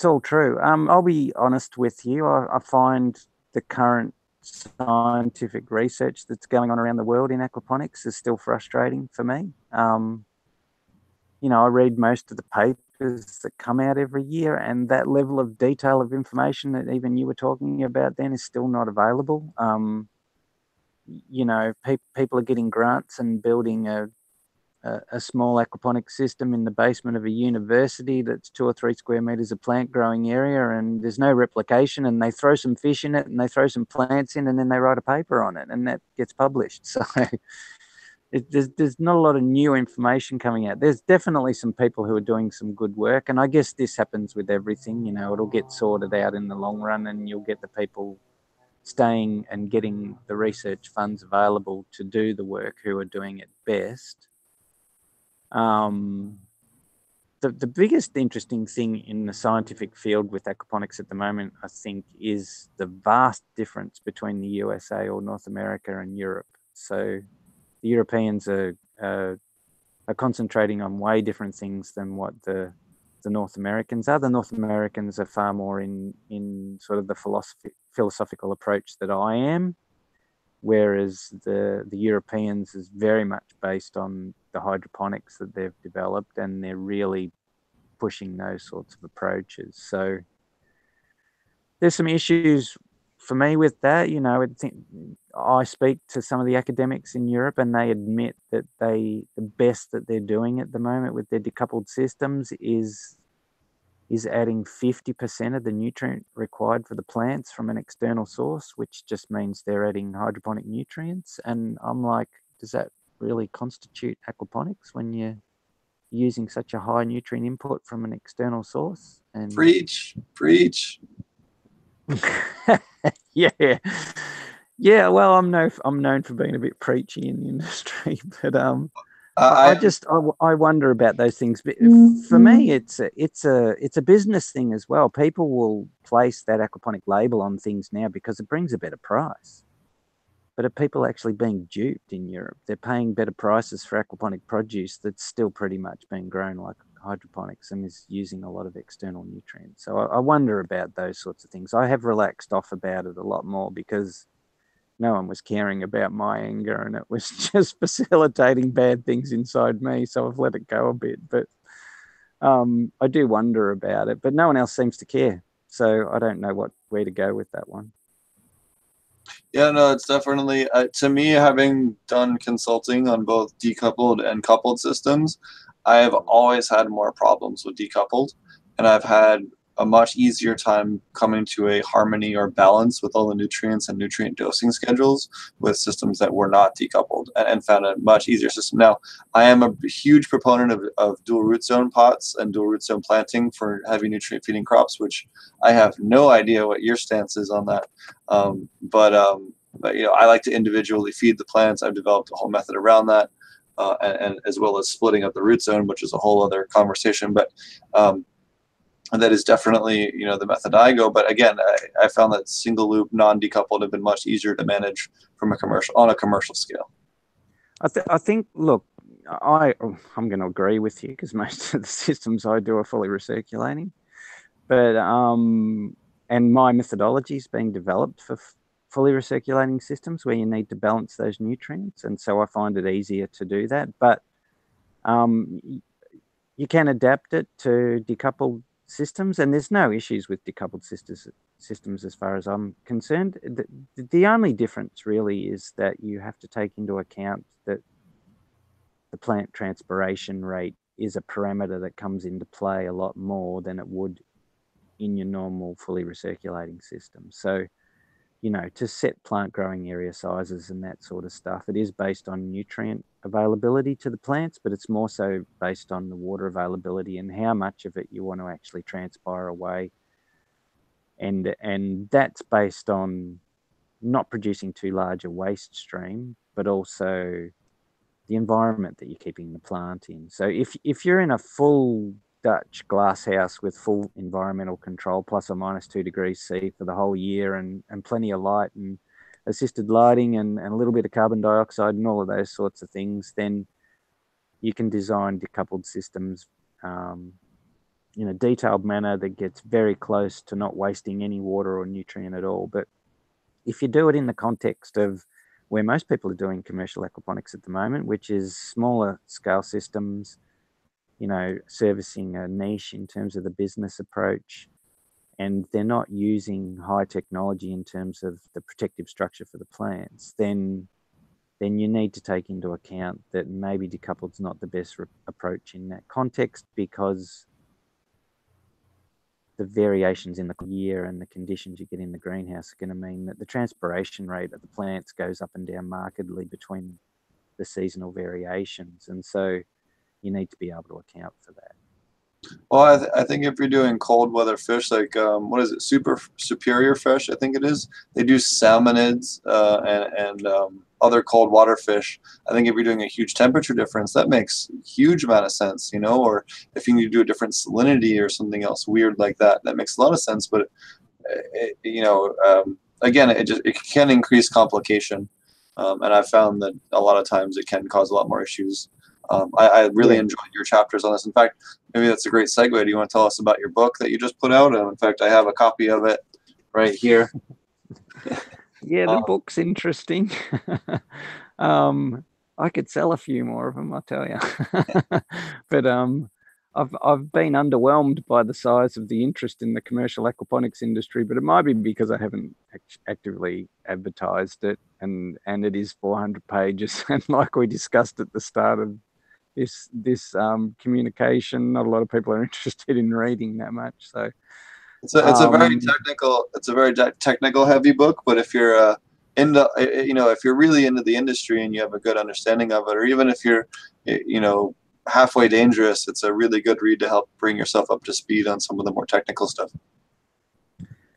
all true. I'll be honest with you. I find the current scientific research that's going on around the world in aquaponics is still frustrating for me. I read most of the papers that come out every year, and that level of detail of information that even you were talking about then is still not available. People are getting grants and building a small aquaponic system in the basement of a university that's 2 or 3 square meters of plant growing area, and there's no replication, and they throw some fish in it and they throw some plants in, and then they write a paper on it, and that gets published. So there's not a lot of new information coming out. There's definitely some people who are doing some good work, and I guess this happens with everything. It'll get sorted out in the long run, and you'll get the people staying and getting the research funds available to do the work who are doing it best. The biggest interesting thing in the scientific field with aquaponics at the moment, I think, is the vast difference between the USA or North America and Europe. So the Europeans are are concentrating on way different things than what the North Americans are. The North Americans are far more in sort of the philosophical approach that I am, whereas the Europeans is very much based on the hydroponics that they've developed, and they're really pushing those sorts of approaches. So there's some issues for me with that. You know, I speak to some of the academics in Europe, and they admit that the best that they're doing at the moment with their decoupled systems is adding 50% of the nutrient required for the plants from an external source, which just means they're adding hydroponic nutrients. And I'm like, does that really constitute aquaponics when you're using such a high nutrient input from an external source? And preach. Yeah. Well, I'm known for being a bit preachy in the industry, but I wonder about those things. But for me, it's a business thing as well. People will place that aquaponic label on things now because it brings a better price. But are people actually being duped in Europe? They're paying better prices for aquaponic produce that's still pretty much being grown like hydroponics and is using a lot of external nutrients. So I wonder about those sorts of things. I have relaxed off about it a lot more because no one was caring about my anger, and it was just facilitating bad things inside me. So I've let it go a bit, but I do wonder about it, but no one else seems to care. So I don't know where to go with that one. Yeah, no, it's definitely, to me, having done consulting on both decoupled and coupled systems, I have always had more problems with decoupled, and I've had a much easier time coming to a harmony or balance with all the nutrients and nutrient dosing schedules with systems that were not decoupled, and found a much easier system. Now, I am a huge proponent of dual root zone pots and dual root zone planting for heavy nutrient feeding crops, which I have no idea what your stance is on that. But you know, I like to individually feed the plants. I've developed a whole method around that, and as well as splitting up the root zone, which is a whole other conversation. But and that is definitely, you know, the method I go. But again, I found that single loop, non-decoupled have been much easier to manage from on a commercial scale. I think, look, I'm going to agree with you because most of the systems I do are fully recirculating. But and my methodology is being developed for fully recirculating systems where you need to balance those nutrients, and so I find it easier to do that. But you can adapt it to decoupled systems, and there's no issues with decoupled systems as far as I'm concerned. The only difference really is that you have to take into account that the plant transpiration rate is a parameter that comes into play a lot more than it would in your normal fully recirculating system. So, you know, to set plant growing area sizes and that sort of stuff, it is based on nutrient availability to the plants, but it's more so based on the water availability and how much of it you want to actually transpire away. And that's based on not producing too large a waste stream, but also the environment that you're keeping the plant in. So if you're in a full Dutch glass house with full environmental control, plus or minus 2 degrees C for the whole year, and plenty of light and assisted lighting and a little bit of carbon dioxide and all of those sorts of things, then you can design decoupled systems in a detailed manner that gets very close to not wasting any water or nutrient at all. But if you do it in the context of where most people are doing commercial aquaponics at the moment, which is smaller scale systems, you know, servicing a niche in terms of the business approach, and they're not using high technology in terms of the protective structure for the plants, then you need to take into account that maybe decoupled's not the best approach in that context, because the variations in the year and the conditions you get in the greenhouse are going to mean that the transpiration rate of the plants goes up and down markedly between the seasonal variations. And so you need to be able to account for that. Well, I think if you're doing cold weather fish, like what is it, superior fish, I think it is, they do salmonids and other cold water fish. I think if you're doing a huge temperature difference, that makes a huge amount of sense, you know. Or if you need to do a different salinity or something else weird like that, that makes a lot of sense. But you know, again, it can increase complication, and I've found that a lot of times it can cause a lot more issues I really Yeah. enjoyed your chapters on this. In fact, maybe that's a great segue. Do you want to tell us about your book that you just put out? And in fact, I have a copy of it right here. Yeah, the book's interesting. I could sell a few more of them, I'll tell you. But I've been underwhelmed by the size of the interest in the commercial aquaponics industry, but it might be because I haven't actively advertised it, and it is 400 pages. And like we discussed at the start of this communication, not a lot of people are interested in reading that much. So it's a very technical heavy book, but if you're if you're really into the industry and you have a good understanding of it, or even if you're halfway dangerous, it's a really good read to help bring yourself up to speed on some of the more technical stuff.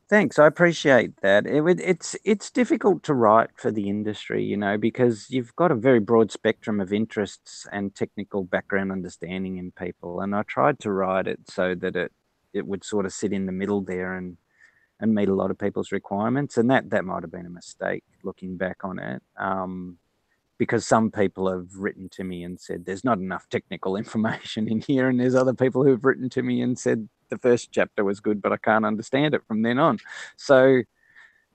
Thanks, I appreciate that. It's difficult to write for the industry, because you've got a very broad spectrum of interests and technical background understanding in people, and I tried to write it so that it would sort of sit in the middle there and meet a lot of people's requirements. And that might have been a mistake looking back on it, because some people have written to me and said there's not enough technical information in here, and there's other people who've written to me and said the first chapter was good, but I can't understand it from then on. So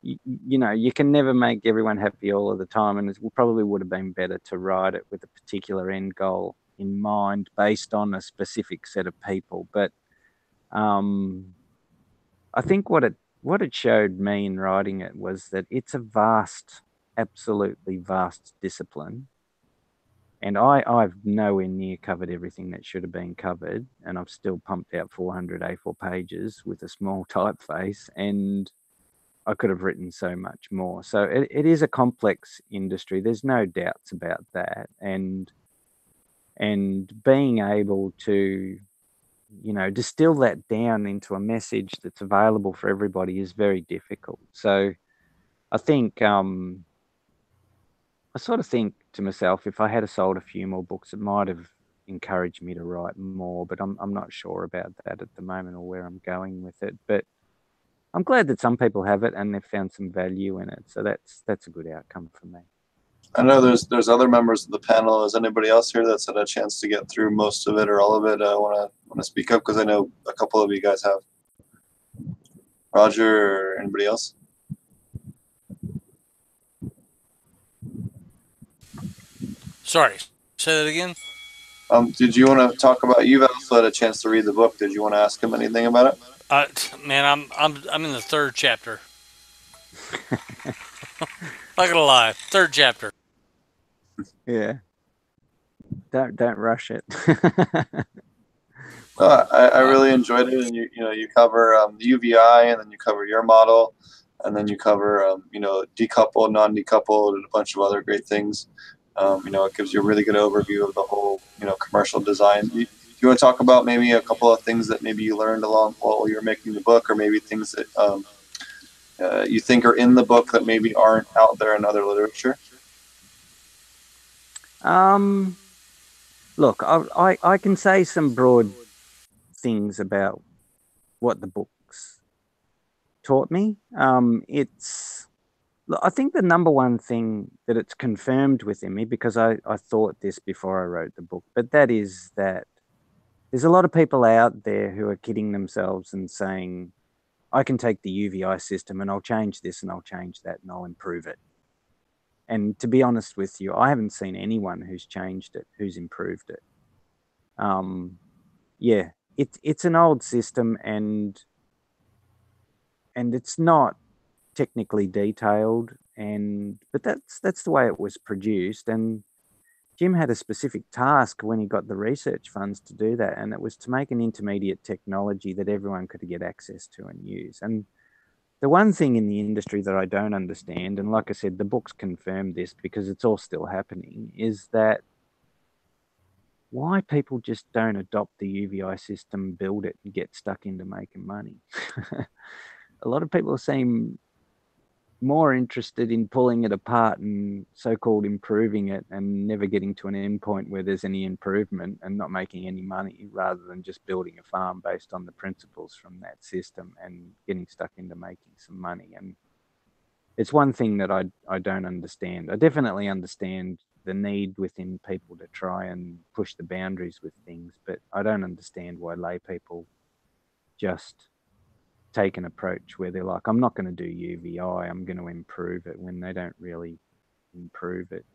you can never make everyone happy all of the time, and it probably would have been better to write it with a particular end goal in mind based on a specific set of people. But I think what it showed me in writing it was that it's a vast, absolutely vast discipline. And I've nowhere near covered everything that should have been covered. And I've still pumped out 400 A4 pages with a small typeface, and I could have written so much more. So it is a complex industry. There's no doubts about that. And being able to distill that down into a message that's available for everybody is very difficult. So I think, I sort of think to myself, if I had sold a few more books, it might have encouraged me to write more, but I'm not sure about that at the moment or where I'm going with it. But I'm glad that some people have it and they've found some value in it. So that's a good outcome for me. I know there's other members of the panel. Is anybody else here that's had a chance to get through most of it or all of it? I want to speak up because I know a couple of you guys have. Roger or anybody else? Sorry, say that again. Did you want to talk about? You've also had a chance to read the book. Did you want to ask him anything about it? Man, I'm in the third chapter. Not gonna lie, third chapter. Yeah. Don't rush it. I really enjoyed it, and you cover the UVI, and then you cover your model, and then you cover decoupled, non-decoupled, and a bunch of other great things. It gives you a really good overview of the whole commercial design. Do you want to talk about maybe a couple of things that maybe you learned along while you're making the book, or maybe things that you think are in the book that maybe aren't out there in other literature? Look, I can say some broad things about what the books taught me. I think the number one thing that it's confirmed within me, because I thought this before I wrote the book, but that is that there's a lot of people out there who are kidding themselves and saying, I can take the UVI system and I'll change this and I'll change that and I'll improve it. And to be honest with you, I haven't seen anyone who's changed it, who's improved it. Yeah, it's an old system, and it's not technically detailed, but that's the way it was produced. And Jim had a specific task when he got the research funds to do that, and it was to make an intermediate technology that everyone could get access to and use. And the one thing in the industry that I don't understand, and like I said, the books confirm this because it's all still happening, is that why people just don't adopt the UVI system, build it, and get stuck into making money. A lot of people seem more interested in pulling it apart and so-called improving it and never getting to an end point where there's any improvement and not making any money, rather than just building a farm based on the principles from that system and getting stuck into making some money. And it's one thing that I don't understand. I definitely understand the need within people to try and push the boundaries with things, but I don't understand why lay people just take an approach where they're like, I'm not going to do UVI, I'm going to improve it, when they don't really improve it.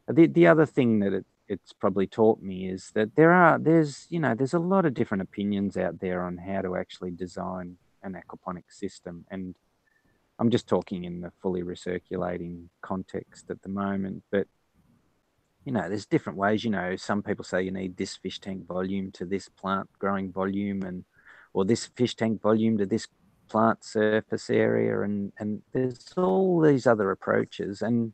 The other thing that it's probably taught me is that there's a lot of different opinions out there on how to actually design an aquaponic system, and I'm just talking in the fully recirculating context at the moment, but there's different ways. Some people say you need this fish tank volume to this plant growing volume, or this fish tank volume to this plant surface area, and there's all these other approaches. And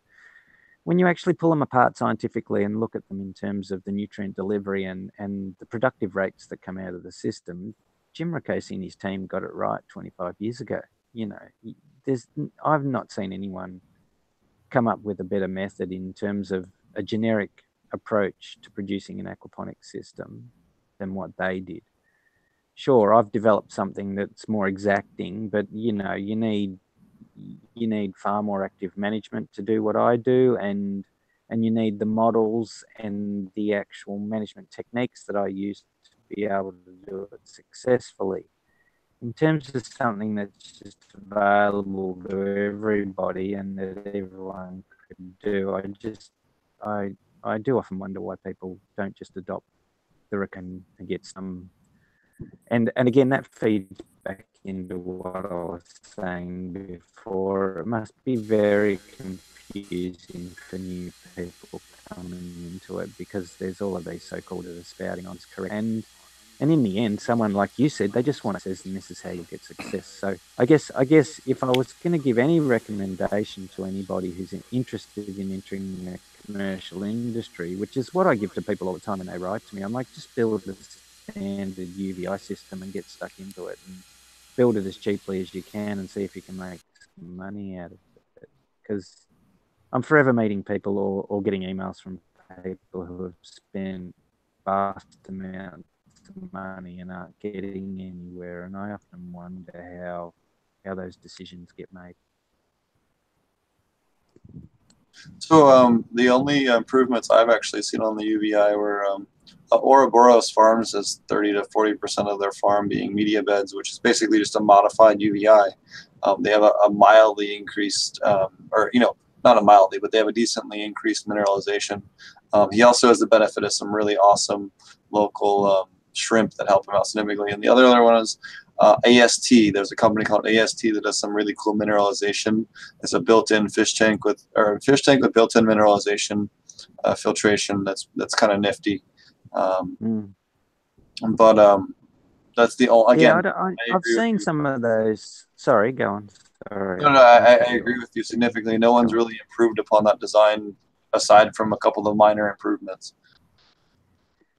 when you actually pull them apart scientifically and look at them in terms of the nutrient delivery and the productive rates that come out of the system, Jim Riccosi and his team got it right 25 years ago. I've not seen anyone come up with a better method in terms of a generic approach to producing an aquaponic system than what they did. Sure, I've developed something that's more exacting, but you need far more active management to do what I do, and you need the models and the actual management techniques that I use to be able to do it successfully. In terms of something that's just available to everybody and that everyone could do, I do often wonder why people don't just adopt the and get some. And again, that feeds back into what I was saying before. It must be very confusing for new people coming into it, because there's all of these so-called that are spouting on it's correct. And in the end, someone like you said, they just want to say, and this is how you get success. So I guess if I was going to give any recommendation to anybody who's interested in entering the commercial industry, which is what I give to people all the time when they write to me, I'm like, just build a standard UVI system and get stuck into it, and build it as cheaply as you can and see if you can make some money out of it. Because I'm forever meeting people or getting emails from people who have spent vast amounts of money and aren't getting anywhere, and I often wonder how those decisions get made. So the only improvements I've actually seen on the UVI were Ouroboros Farms has 30 to 40% of their farm being media beds, which is basically just a modified UVI. They have a mildly increased, not a mildly, but they have a decently increased mineralization. He also has the benefit of some really awesome local shrimp that help him out significantly. And the other one is AST. There's a company called AST that does some really cool mineralization. It's a built-in fish tank with built-in mineralization filtration. That's kind of nifty. But that's the only. Again, I've seen some of those. Sorry, go on. Sorry. No, I agree with you significantly. No one's really improved upon that design aside from a couple of minor improvements.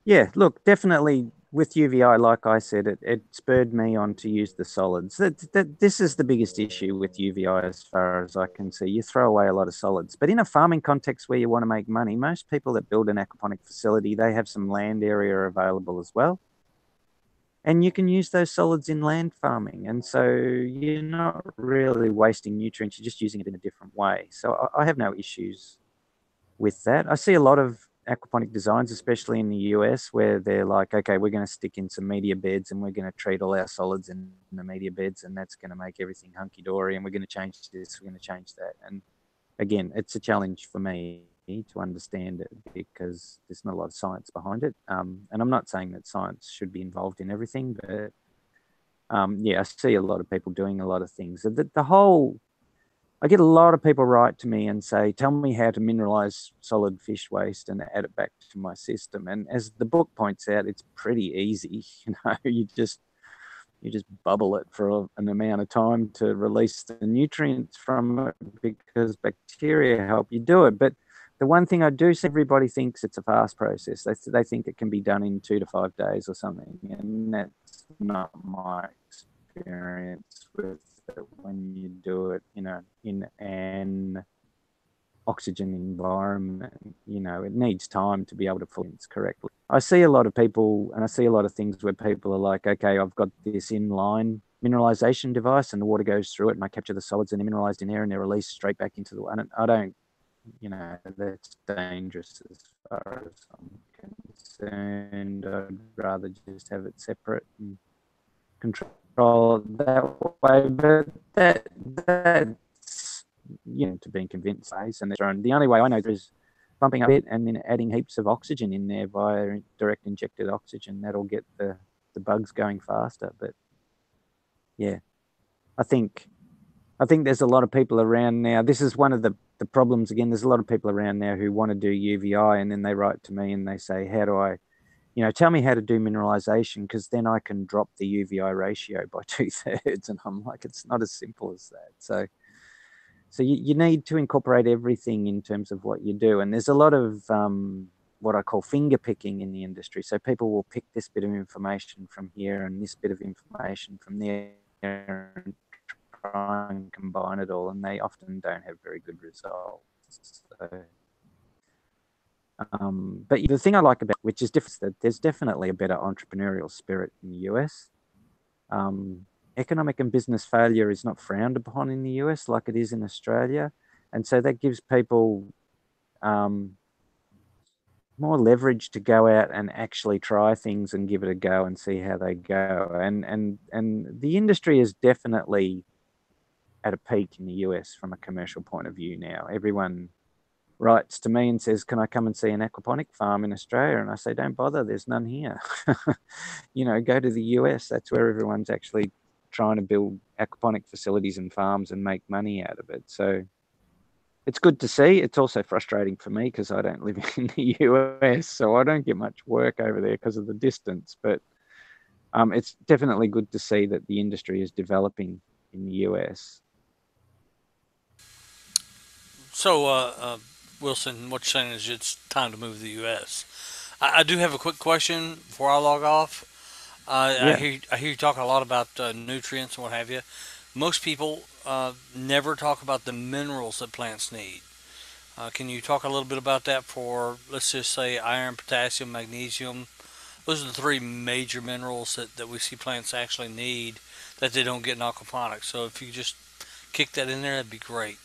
Yeah, look, definitely with UVI, like I said, it spurred me on to use the solids. This is the biggest issue with UVI as far as I can see. You throw away a lot of solids. But in a farming context where you want to make money, most people that build an aquaponic facility, they have some land area available as well. And you can use those solids in land farming. And so you're not really wasting nutrients, you're just using it in a different way. So I have no issues with that. I see a lot of aquaponic designs, especially in the US, where they're like, okay, we're going to stick in some media beds and we're going to treat all our solids in the media beds, and that's going to make everything hunky-dory, and we're going to change this, we're going to change that. And again, it's a challenge for me to understand it because there's not a lot of science behind it. And I'm not saying that science should be involved in everything, but I see a lot of people doing a lot of things. I get a lot of people write to me and say, tell me how to mineralize solid fish waste and add it back to my system. And as the book points out, it's pretty easy. You just bubble it for an amount of time to release the nutrients from it because bacteria help you do it. But the one thing I do see, everybody thinks it's a fast process. They think it can be done in 2 to 5 days or something. And that's not my experience with it. When you do it, in an oxygen environment, it needs time to be able to fluence correctly. I see a lot of people, and I see a lot of things where people are like, okay, I've got this inline mineralization device and the water goes through it and I capture the solids and they're mineralized in air and they're released straight back into the water. I don't that's dangerous as far as I'm concerned. I'd rather just have it separate and control it that way. But that's to being convinced. And the only way I know is pumping up it and then adding heaps of oxygen in there via direct injected oxygen. That'll get the bugs going faster. But yeah, I think there's a lot of people around now. This is one of the problems again. There's a lot of people around now who want to do UVI, and then they write to me and they say, how do I, tell me how to do mineralization, because then I can drop the UVI ratio by 2/3. And I'm like, it's not as simple as that. So you need to incorporate everything in terms of what you do. And there's a lot of what I call finger picking in the industry. So people will pick this bit of information from here and this bit of information from there and try and combine it all, and they often don't have very good results. So, but the thing I like about, which is different, that there's definitely a better entrepreneurial spirit in the US. Economic and business failure is not frowned upon in the US like it is in Australia, and so that gives people more leverage to go out and actually try things and give it a go and see how they go. And the industry is definitely at a peak in the US from a commercial point of view now. Everyone writes to me and says, can I come and see an aquaponic farm in Australia? And I say, don't bother, there's none here. Go to the US. That's where everyone's actually trying to build aquaponic facilities and farms and make money out of it. So it's good to see. It's also frustrating for me because I don't live in the US, so I don't get much work over there because of the distance. But it's definitely good to see that the industry is developing in the US. So, Wilson, what you're saying is it's time to move to the U.S. I do have a quick question before I log off. Yeah. I hear you talking a lot about nutrients and what have you. Most people never talk about the minerals that plants need. Can you talk a little bit about that for, let's just say, iron, potassium, magnesium? Those are the three major minerals that we see plants actually need that they don't get in aquaponics. So if you could just kick that in there, that'd be great.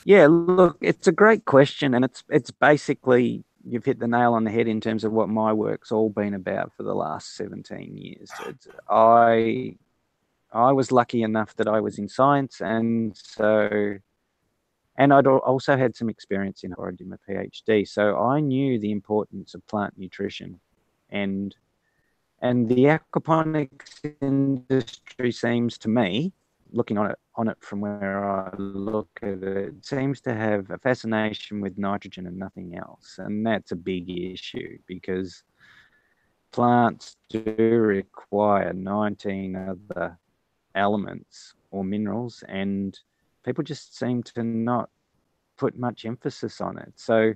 Yeah, look, it's a great question, and it's basically, you've hit the nail on the head in terms of what my work's all been about for the last 17 years. I was lucky enough that I was in science, and I'd also had some experience in before I did my PhD, so I knew the importance of plant nutrition, and the aquaponics industry seems to me, looking on it from where I look at it, seems to have a fascination with nitrogen and nothing else. And that's a big issue because plants do require 19 other elements or minerals, and people just seem to not put much emphasis on it. So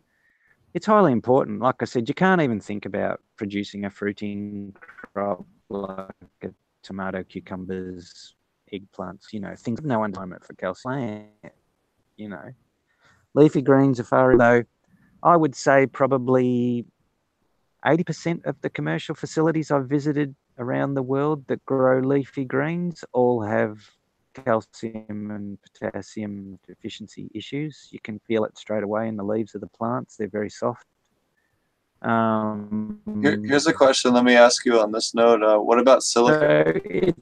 it's highly important. Like I said, you can't even think about producing a fruiting crop like a tomato, cucumbers, eggplants, things have no environment for calcium. Leafy greens are far, though I would say probably 80% of the commercial facilities I've visited around the world that grow leafy greens all have calcium and potassium deficiency issues. You can feel it straight away in the leaves of the plants. They're very soft. Here's a question. Let me ask you on this note. What about silicon?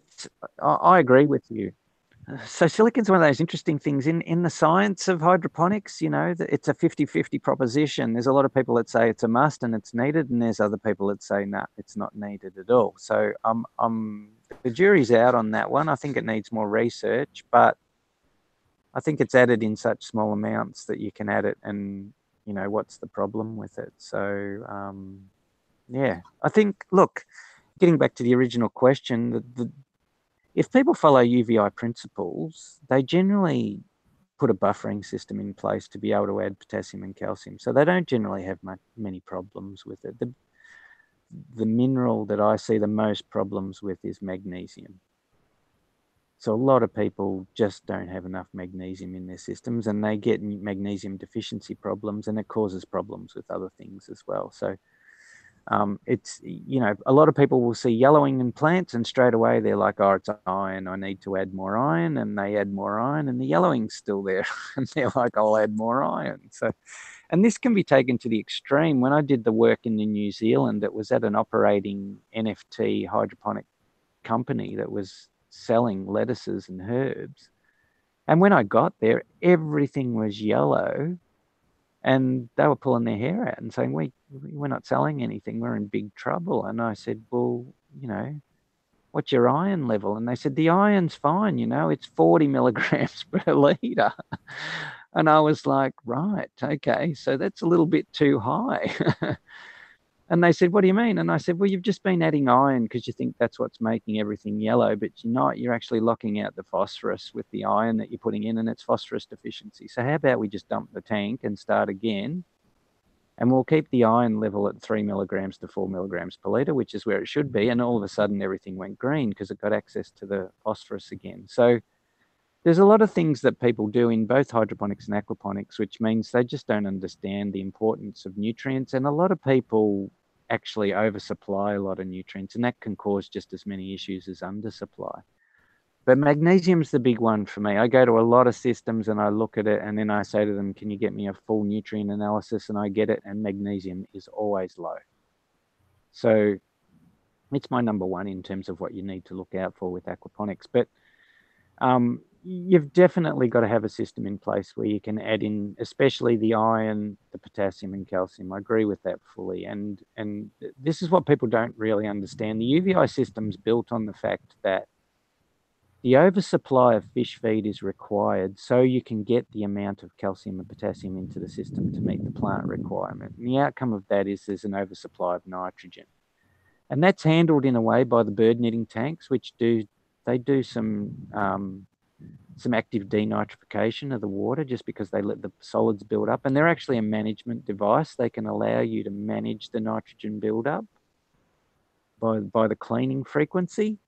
I agree with you. So silicon's one of those interesting things in the science of hydroponics. It's a 50-50 proposition. There's a lot of people that say it's a must and it's needed, and there's other people that say no, it's not needed at all. So the jury's out on that one. I think it needs more research, but I think it's added in such small amounts that you can add it, and what's the problem with it? So yeah, I think, look, getting back to the original question, if people follow UVI principles, they generally put a buffering system in place to be able to add potassium and calcium. So they don't generally have many problems with it. The mineral that I see the most problems with is magnesium. So a lot of people just don't have enough magnesium in their systems, and they get magnesium deficiency problems, and it causes problems with other things as well. So It's, you know, a lot of people will see yellowing in plants and straight away they're like, oh, it's iron, I need to add more iron, and they add more iron and the yellowing's still there and they're like, I'll add more iron. So, and this can be taken to the extreme. When I did the work in New Zealand, it was at an operating NFT hydroponic company that was selling lettuces and herbs. And when I got there, everything was yellow. And they were pulling their hair out and saying, we're not selling anything. We're in big trouble. And I said, well, you know, what's your iron level? And they said, the iron's fine, you know, it's 40 milligrams per litre. And I was like, right, okay, so that's a little bit too high. And they said, what do you mean? And I said, well, you've just been adding iron because you think that's what's making everything yellow, but you're not. You're actually locking out the phosphorus with the iron that you're putting in, and it's phosphorus deficiency. So how about we just dump the tank and start again? And we'll keep the iron level at 3 milligrams to 4 milligrams per litre, which is where it should be. And all of a sudden, everything went green because it got access to the phosphorus again. So there's a lot of things that people do in both hydroponics and aquaponics, which means they just don't understand the importance of nutrients. And a lot of people actually oversupply a lot of nutrients, and that can cause just as many issues as undersupply. But magnesium's the big one for me. I go to a lot of systems and I look at it and then I say to them, can you get me a full nutrient analysis? And I get it, and magnesium is always low. So it's my number one in terms of what you need to look out for with aquaponics. But you've definitely got to have a system in place where you can add in, especially the iron, the potassium and calcium. I agree with that fully. And this is what people don't really understand. The UVI system's built on the fact that the oversupply of fish feed is required so you can get the amount of calcium and potassium into the system to meet the plant requirement. And the outcome of that is there's an oversupply of nitrogen. And that's handled in a way by the bird knitting tanks, which do some active denitrification of the water just because they let the solids build up. And they're actually a management device. They can allow you to manage the nitrogen buildup by the cleaning frequency.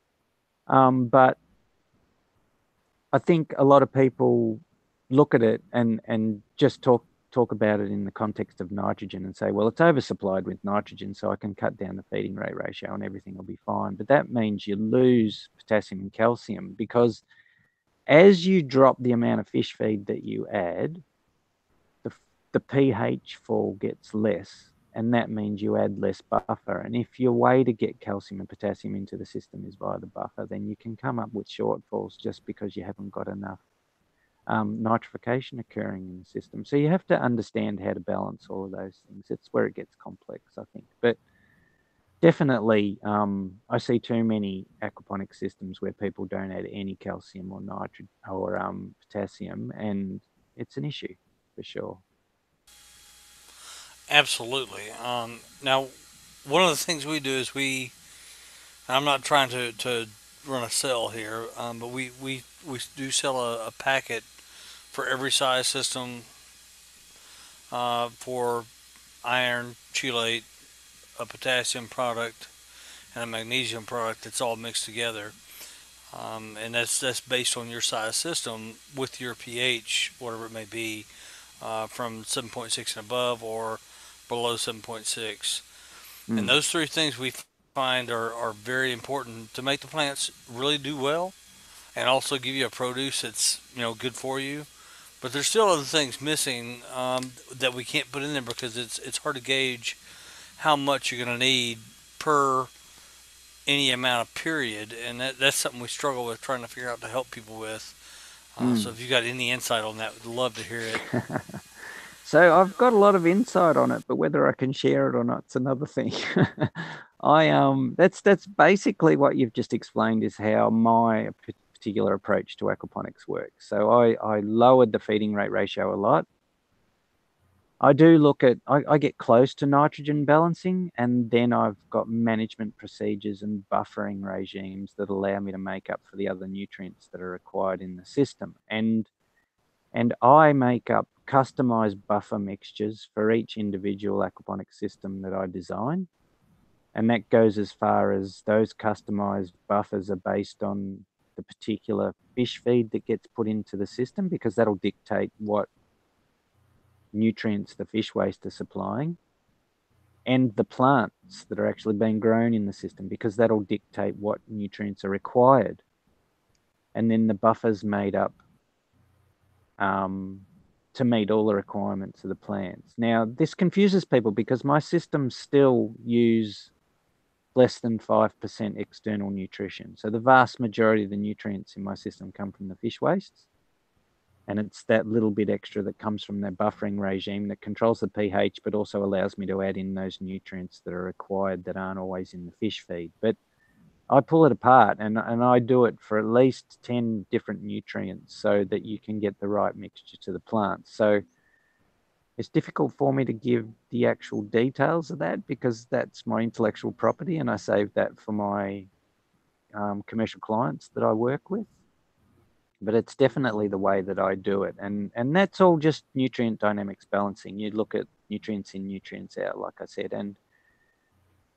But I think a lot of people look at it and just talk about it in the context of nitrogen and say, well, it's oversupplied with nitrogen, so I can cut down the feeding rate ratio and everything will be fine. But that means you lose potassium and calcium, because as you drop the amount of fish feed that you add, the pH fall gets less, and that means you add less buffer. And if your way to get calcium and potassium into the system is via the buffer, then you can come up with shortfalls just because you haven't got enough nitrification occurring in the system. So you have to understand how to balance all of those things. It's where it gets complex, I think. But definitely, I see too many aquaponic systems where people don't add any calcium or nitrogen or potassium, and it's an issue for sure. Absolutely. Now, one of the things we do is I'm not trying to run a sale here, but we do sell a packet for every size system for iron, chelate, a potassium product, and a magnesium product that's all mixed together. And that's based on your size system with your pH, whatever it may be, from 7.6 and above or below 7.6. And those three things we find are very important to make the plants really do well and also give you a produce that's good for you. But there's still other things missing that we can't put in there because it's hard to gauge how much you're going to need per any amount of period, and that's something we struggle with trying to figure out to help people with. So if you got any insight on that, we'd love to hear it. So I've got a lot of insight on it, but whether I can share it or not, it's another thing. That's basically what you've just explained is how my particular approach to aquaponics works. So I lowered the feeding rate ratio a lot. I do look at, I get close to nitrogen balancing, and then I've got management procedures and buffering regimes that allow me to make up for the other nutrients that are required in the system. And I make up customized buffer mixtures for each individual aquaponic system that I design. And that goes as far as those customized buffers are based on the particular fish feed that gets put into the system, because that'll dictate what nutrients the fish waste are supplying. and the plants that are actually being grown in the system, because that'll dictate what nutrients are required. And then the buffer's made up to meet all the requirements of the plants. Now, this confuses people because my systems still use less than 5% external nutrition. So the vast majority of the nutrients in my system come from the fish wastes. And it's that little bit extra that comes from the buffering regime that controls the pH, but also allows me to add in those nutrients that are required that aren't always in the fish feed. But I pull it apart and I do it for at least 10 different nutrients so that you can get the right mixture to the plants. So it's difficult for me to give the actual details of that because that's my intellectual property, and I save that for my commercial clients that I work with. But it's definitely the way that I do it. And that's all just nutrient dynamics balancing. You look at nutrients in, nutrients out, like I said. And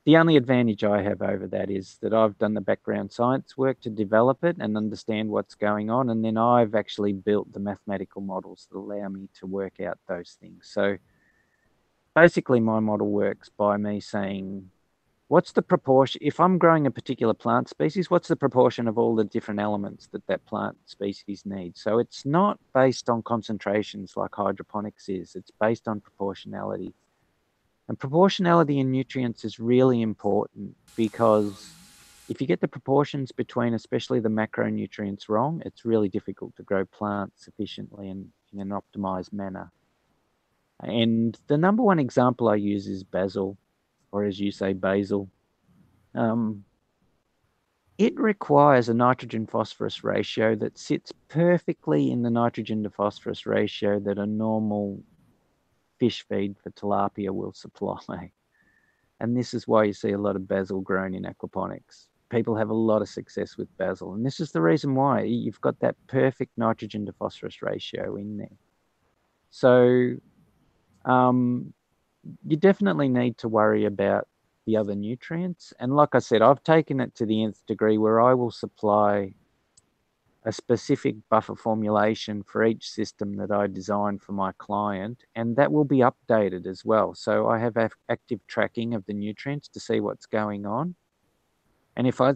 the only advantage I have over that is that I've done the background science work to develop it and understand what's going on. And then I've actually built the mathematical models that allow me to work out those things. So basically my model works by me saying, what's the proportion, if I'm growing a particular plant species, what's the proportion of all the different elements that that plant species needs? So it's not based on concentrations like hydroponics is, it's based on proportionality. And proportionality in nutrients is really important because if you get the proportions between especially the macronutrients wrong, it's really difficult to grow plants sufficiently and in an optimized manner. And the number one example I use is basil, or as you say, basil. It requires a nitrogen-phosphorus ratio that sits perfectly in the nitrogen to phosphorus ratio that a normal fish feed for tilapia will supply. And this is why you see a lot of basil grown in aquaponics. People have a lot of success with basil. And this is the reason why you've got that perfect nitrogen to phosphorus ratio in there. So you definitely need to worry about the other nutrients. And like I said, I've taken it to the nth degree where I will supply a specific buffer formulation for each system that I design for my client, and that will be updated as well. So I have active tracking of the nutrients to see what's going on. And if I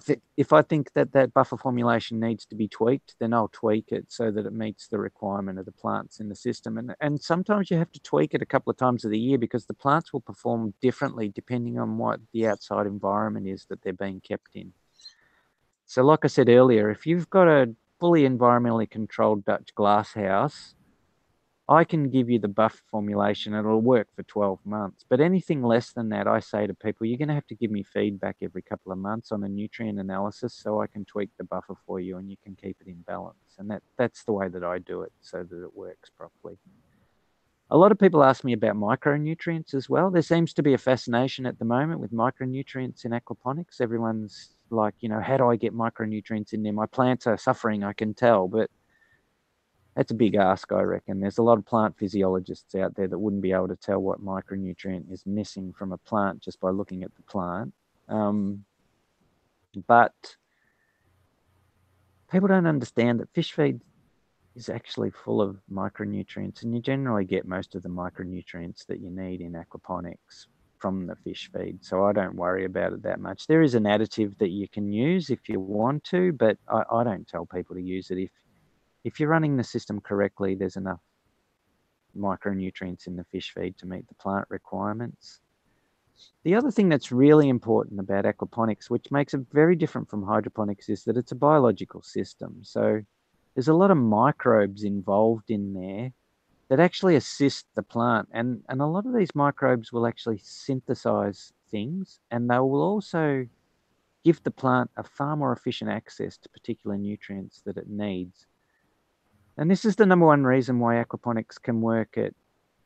think that that buffer formulation needs to be tweaked, then I'll tweak it so that it meets the requirement of the plants in the system. And sometimes you have to tweak it a couple of times of the year because the plants will perform differently depending on what the outside environment is that they're being kept in. So like I said earlier, if you've got a fully environmentally controlled Dutch glass house, I can give you the buffer formulation. It'll work for 12 months. But anything less than that, I say to people, you're going to have to give me feedback every couple of months on a nutrient analysis so I can tweak the buffer for you and you can keep it in balance. And that's the way that I do it so that it works properly. A lot of people ask me about micronutrients as well. There seems to be a fascination at the moment with micronutrients in aquaponics. Everyone's like, you know, how do I get micronutrients in there? My plants are suffering, I can tell, but that's a big ask, I reckon. There's a lot of plant physiologists out there that wouldn't be able to tell what micronutrient is missing from a plant just by looking at the plant. But people don't understand that fish feed is actually full of micronutrients, and you generally get most of the micronutrients that you need in aquaponics from the fish feed. So I don't worry about it that much. There is an additive that you can use if you want to, but I don't tell people to use it. If you're running the system correctly, there's enough micronutrients in the fish feed to meet the plant requirements. The other thing that's really important about aquaponics, which makes it very different from hydroponics, is that it's a biological system. So there's a lot of microbes involved in there that actually assist the plant. And a lot of these microbes will actually synthesize things, and they will also give the plant a far more efficient access to particular nutrients that it needs. And this is the number one reason why aquaponics can work at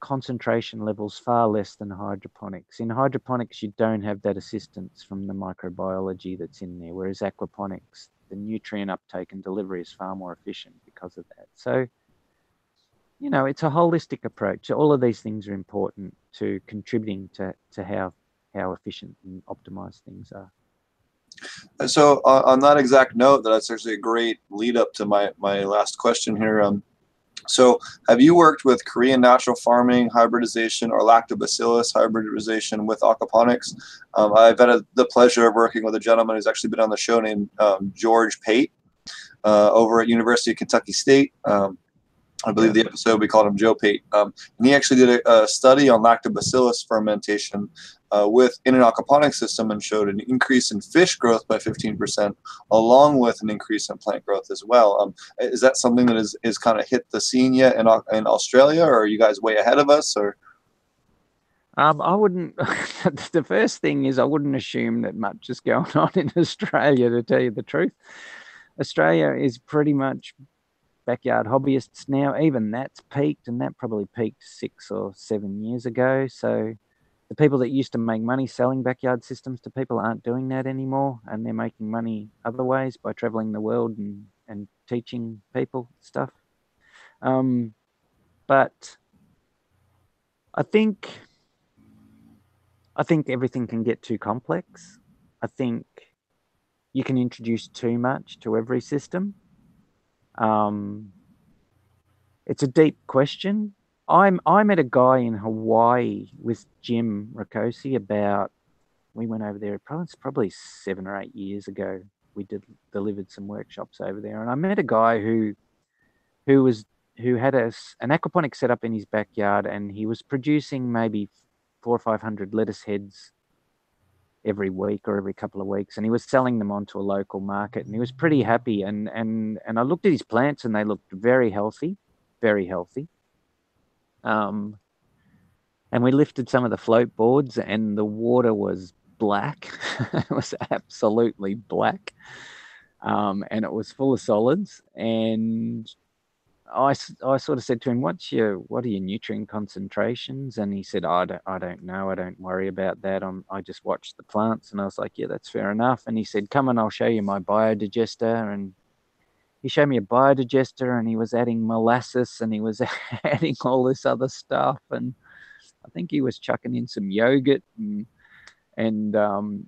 concentration levels far less than hydroponics. In hydroponics, you don't have that assistance from the microbiology that's in there, whereas aquaponics, the nutrient uptake and delivery is far more efficient because of that. So, you know, it's a holistic approach. All of these things are important to contributing to how efficient and optimized things are. So on that exact note, that's actually a great lead up to my last question here. So have you worked with Korean natural farming hybridization or lactobacillus hybridization with aquaponics? I've had the pleasure of working with a gentleman who's actually been on the show named George Pate over at University of Kentucky State. I believe the episode we called him Joe Pate. And he actually did a study on lactobacillus fermentation in an aquaponic system and showed an increase in fish growth by 15%, along with an increase in plant growth as well. Is that something that is kind of hit the scene yet in Australia, or are you guys way ahead of us? Or I wouldn't. The first thing is I wouldn't assume that much is going on in Australia, to tell you the truth. Australia is pretty much backyard hobbyists now. Even that's peaked, and that probably peaked 6 or 7 years ago. So the people that used to make money selling backyard systems to people aren't doing that anymore, and they're making money other ways by traveling the world and teaching people stuff. But I think everything can get too complex. I think you can introduce too much to every system. It's a deep question. I met a guy in Hawaii with Jim Rakosi we went over there probably 7 or 8 years ago. We delivered some workshops over there, and I met a guy who had an aquaponic set up in his backyard, and he was producing maybe 400 or 500 lettuce heads every week or every couple of weeks, and he was selling them onto a local market, and he was pretty happy. And I looked at his plants, and they looked very healthy, very healthy. And we lifted some of the float boards, and the water was black. It was absolutely black, and it was full of solids. And I sort of said to him, what are your nutrient concentrations? And he said, I don't know. I don't worry about that. I just watch the plants. And I was like, yeah, that's fair enough. And he said, come on, I'll show you my biodigester. And he showed me a biodigester, and he was adding molasses, and he was adding all this other stuff. And I think he was chucking in some yogurt, and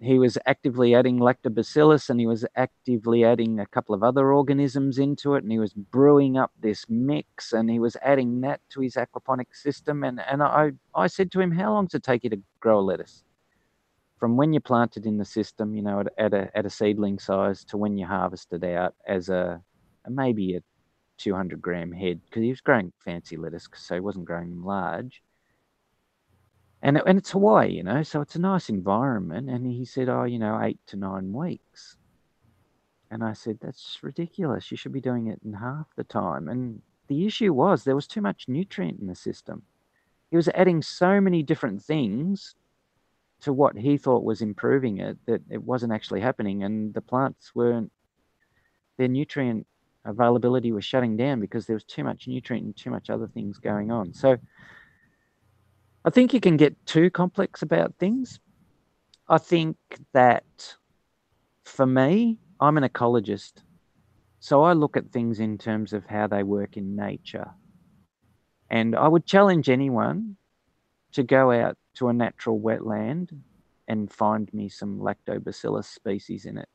he was actively adding lactobacillus, and he was actively adding a couple of other organisms into it, and he was brewing up this mix, and he was adding that to his aquaponic system. And I said to him, how long does it take you to grow a lettuce? From when you plant it in the system, at a seedling size, to when you harvest it out as maybe a 200-gram head, because he was growing fancy lettuce, so he wasn't growing them large. And it's Hawaii, so it's a nice environment. And he said, 8 to 9 weeks. And I said, that's ridiculous. You should be doing it in half the time. And the issue was there was too much nutrient in the system. He was adding so many different things to what he thought was improving it that it wasn't actually happening. And the plants their nutrient availability was shutting down because there was too much nutrient and too much other things going on. So I think you can get too complex about things. I think that for me, I'm an ecologist. So I look at things in terms of how they work in nature. And I would challenge anyone to go out to a natural wetland and find me some lactobacillus species in it.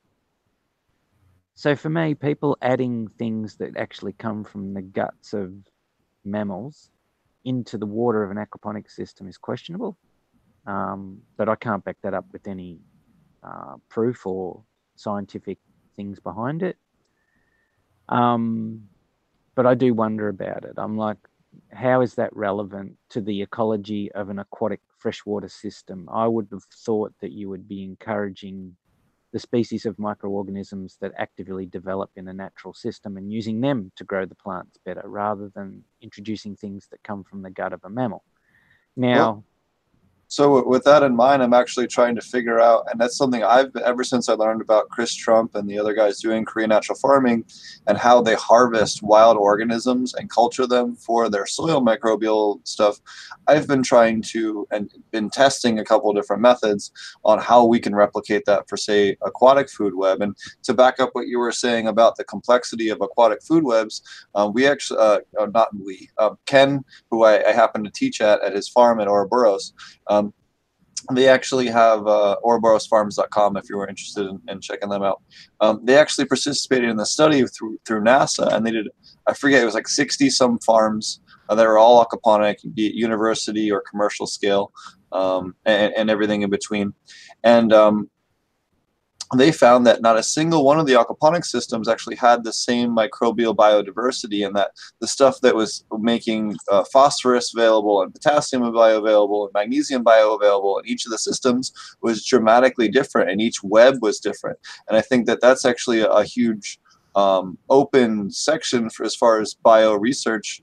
So for me, people adding things that actually come from the guts of mammals into the water of an aquaponic system is questionable, but I can't back that up with any proof or scientific things behind it. But I do wonder about it. I'm like, how is that relevant to the ecology of an aquatic freshwater system? I would have thought that you would be encouraging the species of microorganisms that actively develop in a natural system and using them to grow the plants better, rather than introducing things that come from the gut of a mammal. Now, so with that in mind, I'm actually trying to figure out, and that's something ever since I learned about Chris Trump and the other guys doing Korean natural farming and how they harvest wild organisms and culture them for their soil microbial stuff, I've been trying to and been testing a couple of different methods on how we can replicate that for, say, aquatic food web. And to back up what you were saying about the complexity of aquatic food webs, we actually, Ken, who I happen to teach at his farm at Ouroboros, they actually have ouroborosfarms.com if you were interested in checking them out. They actually participated in the study through NASA, and they did, I forget, it was like 60 some farms that were all aquaponic, be it university or commercial scale, and everything in between. And they found that not a single one of the aquaponic systems actually had the same microbial biodiversity, and that the stuff that was making phosphorus available and potassium bioavailable and magnesium bioavailable in each of the systems was dramatically different, and each web was different. And I think that that's actually a huge open section for as far as bio research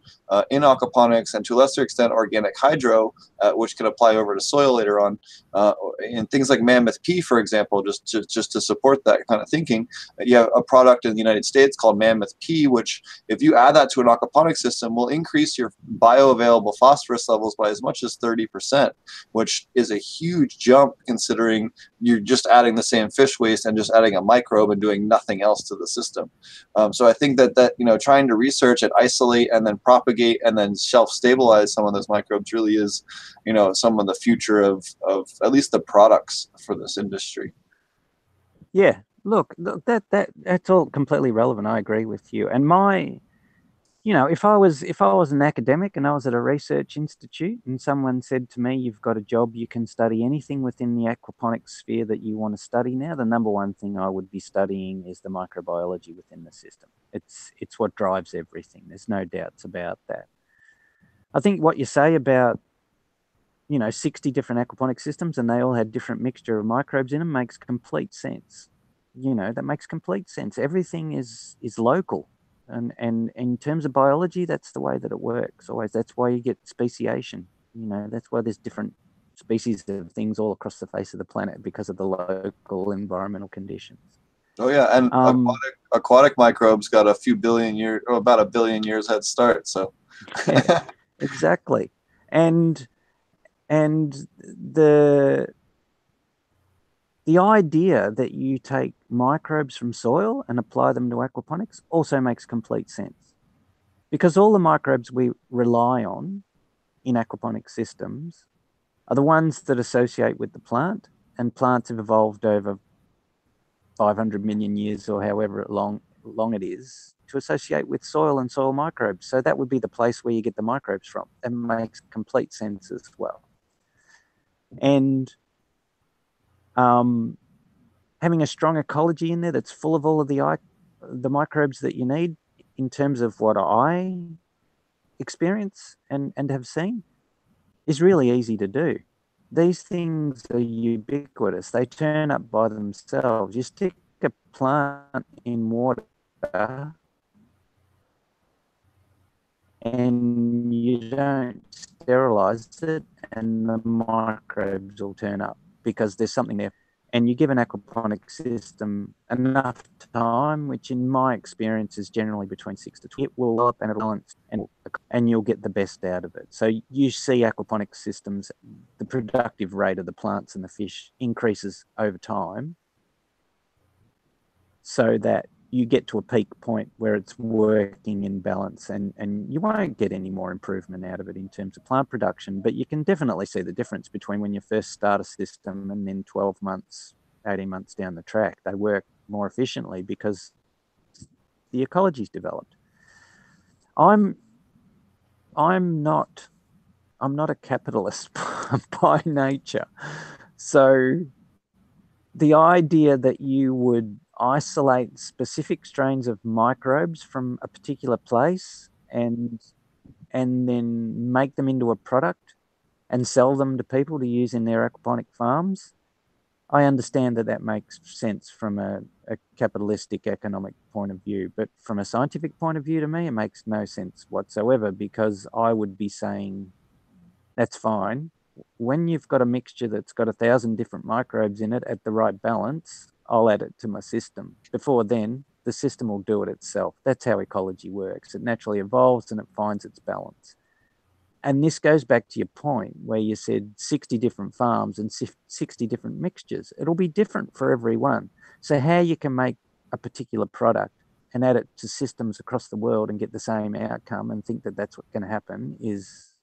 in aquaponics, and to a lesser extent organic hydro, which can apply over to soil later on, and things like Mammoth P, for example, just to support that kind of thinking. You have a product in the United States called Mammoth P, which if you add that to an aquaponic system will increase your bioavailable phosphorus levels by as much as 30%, which is a huge jump considering you're just adding the same fish waste and just adding a microbe and doing nothing else to the system. So I think that trying to research and isolate and then propagate and then shelf stabilize some of those microbes really is, some of the future of at least the products for this industry. Yeah, look, that's all completely relevant. I agree with you. And if I was an academic and I was at a research institute and someone said to me, "You've got a job, you can study anything within the aquaponics sphere that you want to study now," the number one thing I would be studying is the microbiology within the system. It's what drives everything. There's no doubts about that. I think what you say about 60 different aquaponic systems and they all had different mixture of microbes in them makes complete sense. That makes complete sense. Everything is local. And in terms of biology, that's the way that it works always. That's why you get speciation. That's why there's different species of things all across the face of the planet, because of the local environmental conditions. Oh yeah, and aquatic microbes got a few billion years, or about a billion years head start. So yeah, exactly. And the idea that you take microbes from soil and apply them to aquaponics also makes complete sense, because all the microbes we rely on in aquaponic systems are the ones that associate with the plant, and plants have evolved over 500 million years or however long it is to associate with soil and soil microbes. So that would be the place where you get the microbes from. That makes complete sense as well. And having a strong ecology in there that's full of all of the microbes that you need, in terms of what I experience and have seen, is really easy to do. These things are ubiquitous. They turn up by themselves. You stick a plant in water and you don't sterilize it, and the microbes will turn up because there's something there. And you give an aquaponic system enough time, which in my experience is generally between 6 to 12, it will develop and it'll balance, and you'll get the best out of it. So you see aquaponic systems, the productive rate of the plants and the fish increases over time, so that you get to a peak point where it's working in balance, and you won't get any more improvement out of it in terms of plant production, but you can definitely see the difference between when you first start a system and then 12 months, 18 months down the track. They work more efficiently because the ecology's developed. I'm not a capitalist by nature. So the idea that you would isolate specific strains of microbes from a particular place and then make them into a product and sell them to people to use in their aquaponic farms, I understand that makes sense from a capitalistic economic point of view. But from a scientific point of view, to me, it makes no sense whatsoever, because I would be saying, that's fine. When you've got a mixture that's got 1,000 different microbes in it at the right balance, I'll add it to my system. Before then, the system will do it itself. That's how ecology works. It naturally evolves and it finds its balance. And this goes back to your point where you said 60 different farms and 60 different mixtures. It'll be different for everyone. So how you can make a particular product and add it to systems across the world and get the same outcome and think that that's what's going to happen is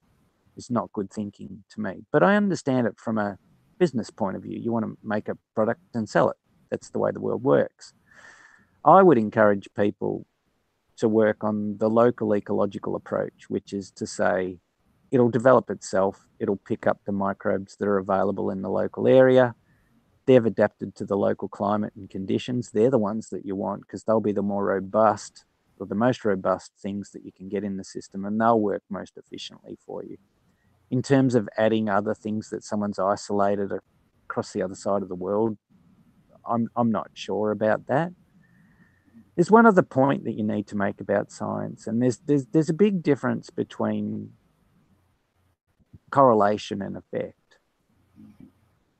not good thinking to me. But I understand it from a business point of view. You want to make a product and sell it. That's the way the world works. I would encourage people to work on the local ecological approach, which is to say it'll develop itself. It'll pick up the microbes that are available in the local area. They've adapted to the local climate and conditions. They're the ones that you want because they'll be the more robust or the most robust things that you can get in the system, and they'll work most efficiently for you. In terms of adding other things that someone's isolated across the other side of the world, I'm not sure about that. There's one other point that you need to make about science, and there's a big difference between correlation and effect.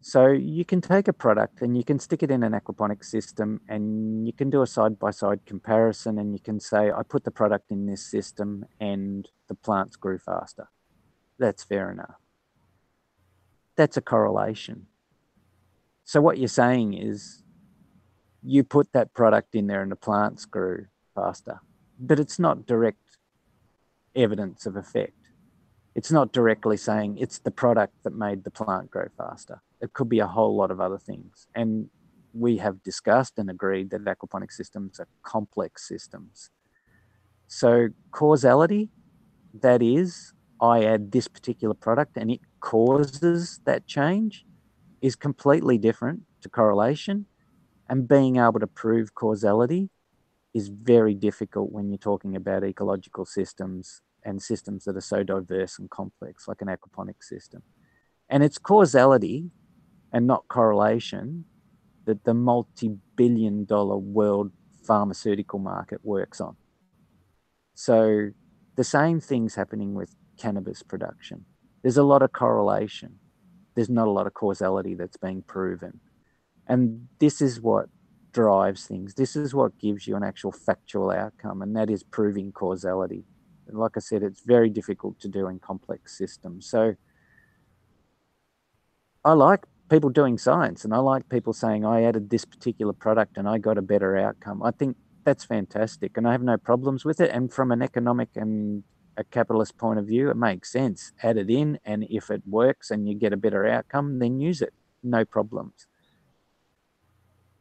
So you can take a product and you can stick it in an aquaponic system and you can do a side-by-side comparison, and you can say, I put the product in this system and the plants grew faster. That's fair enough. That's a correlation. So what you're saying is you put that product in there and the plants grew faster, but it's not direct evidence of effect. It's not directly saying it's the product that made the plant grow faster. It could be a whole lot of other things. And we have discussed and agreed that aquaponic systems are complex systems. So causality, that is, I add this particular product and it causes that change, is completely different to correlation. And being able to prove causality is very difficult when you're talking about ecological systems and systems that are so diverse and complex, like an aquaponic system. And it's causality and not correlation that the multi-billion-dollar world pharmaceutical market works on. So the same thing's happening with cannabis production. There's a lot of correlation. There's not a lot of causality that's being proven. And this is what drives things. This is what gives you an actual factual outcome, and that is proving causality. And like I said, it's very difficult to do in complex systems. So I like people doing science, and I like people saying, I added this particular product and I got a better outcome. I think that's fantastic, and I have no problems with it. And from an economic and a capitalist point of view, it makes sense. Add it in, and if it works and you get a better outcome, then use it. No problems.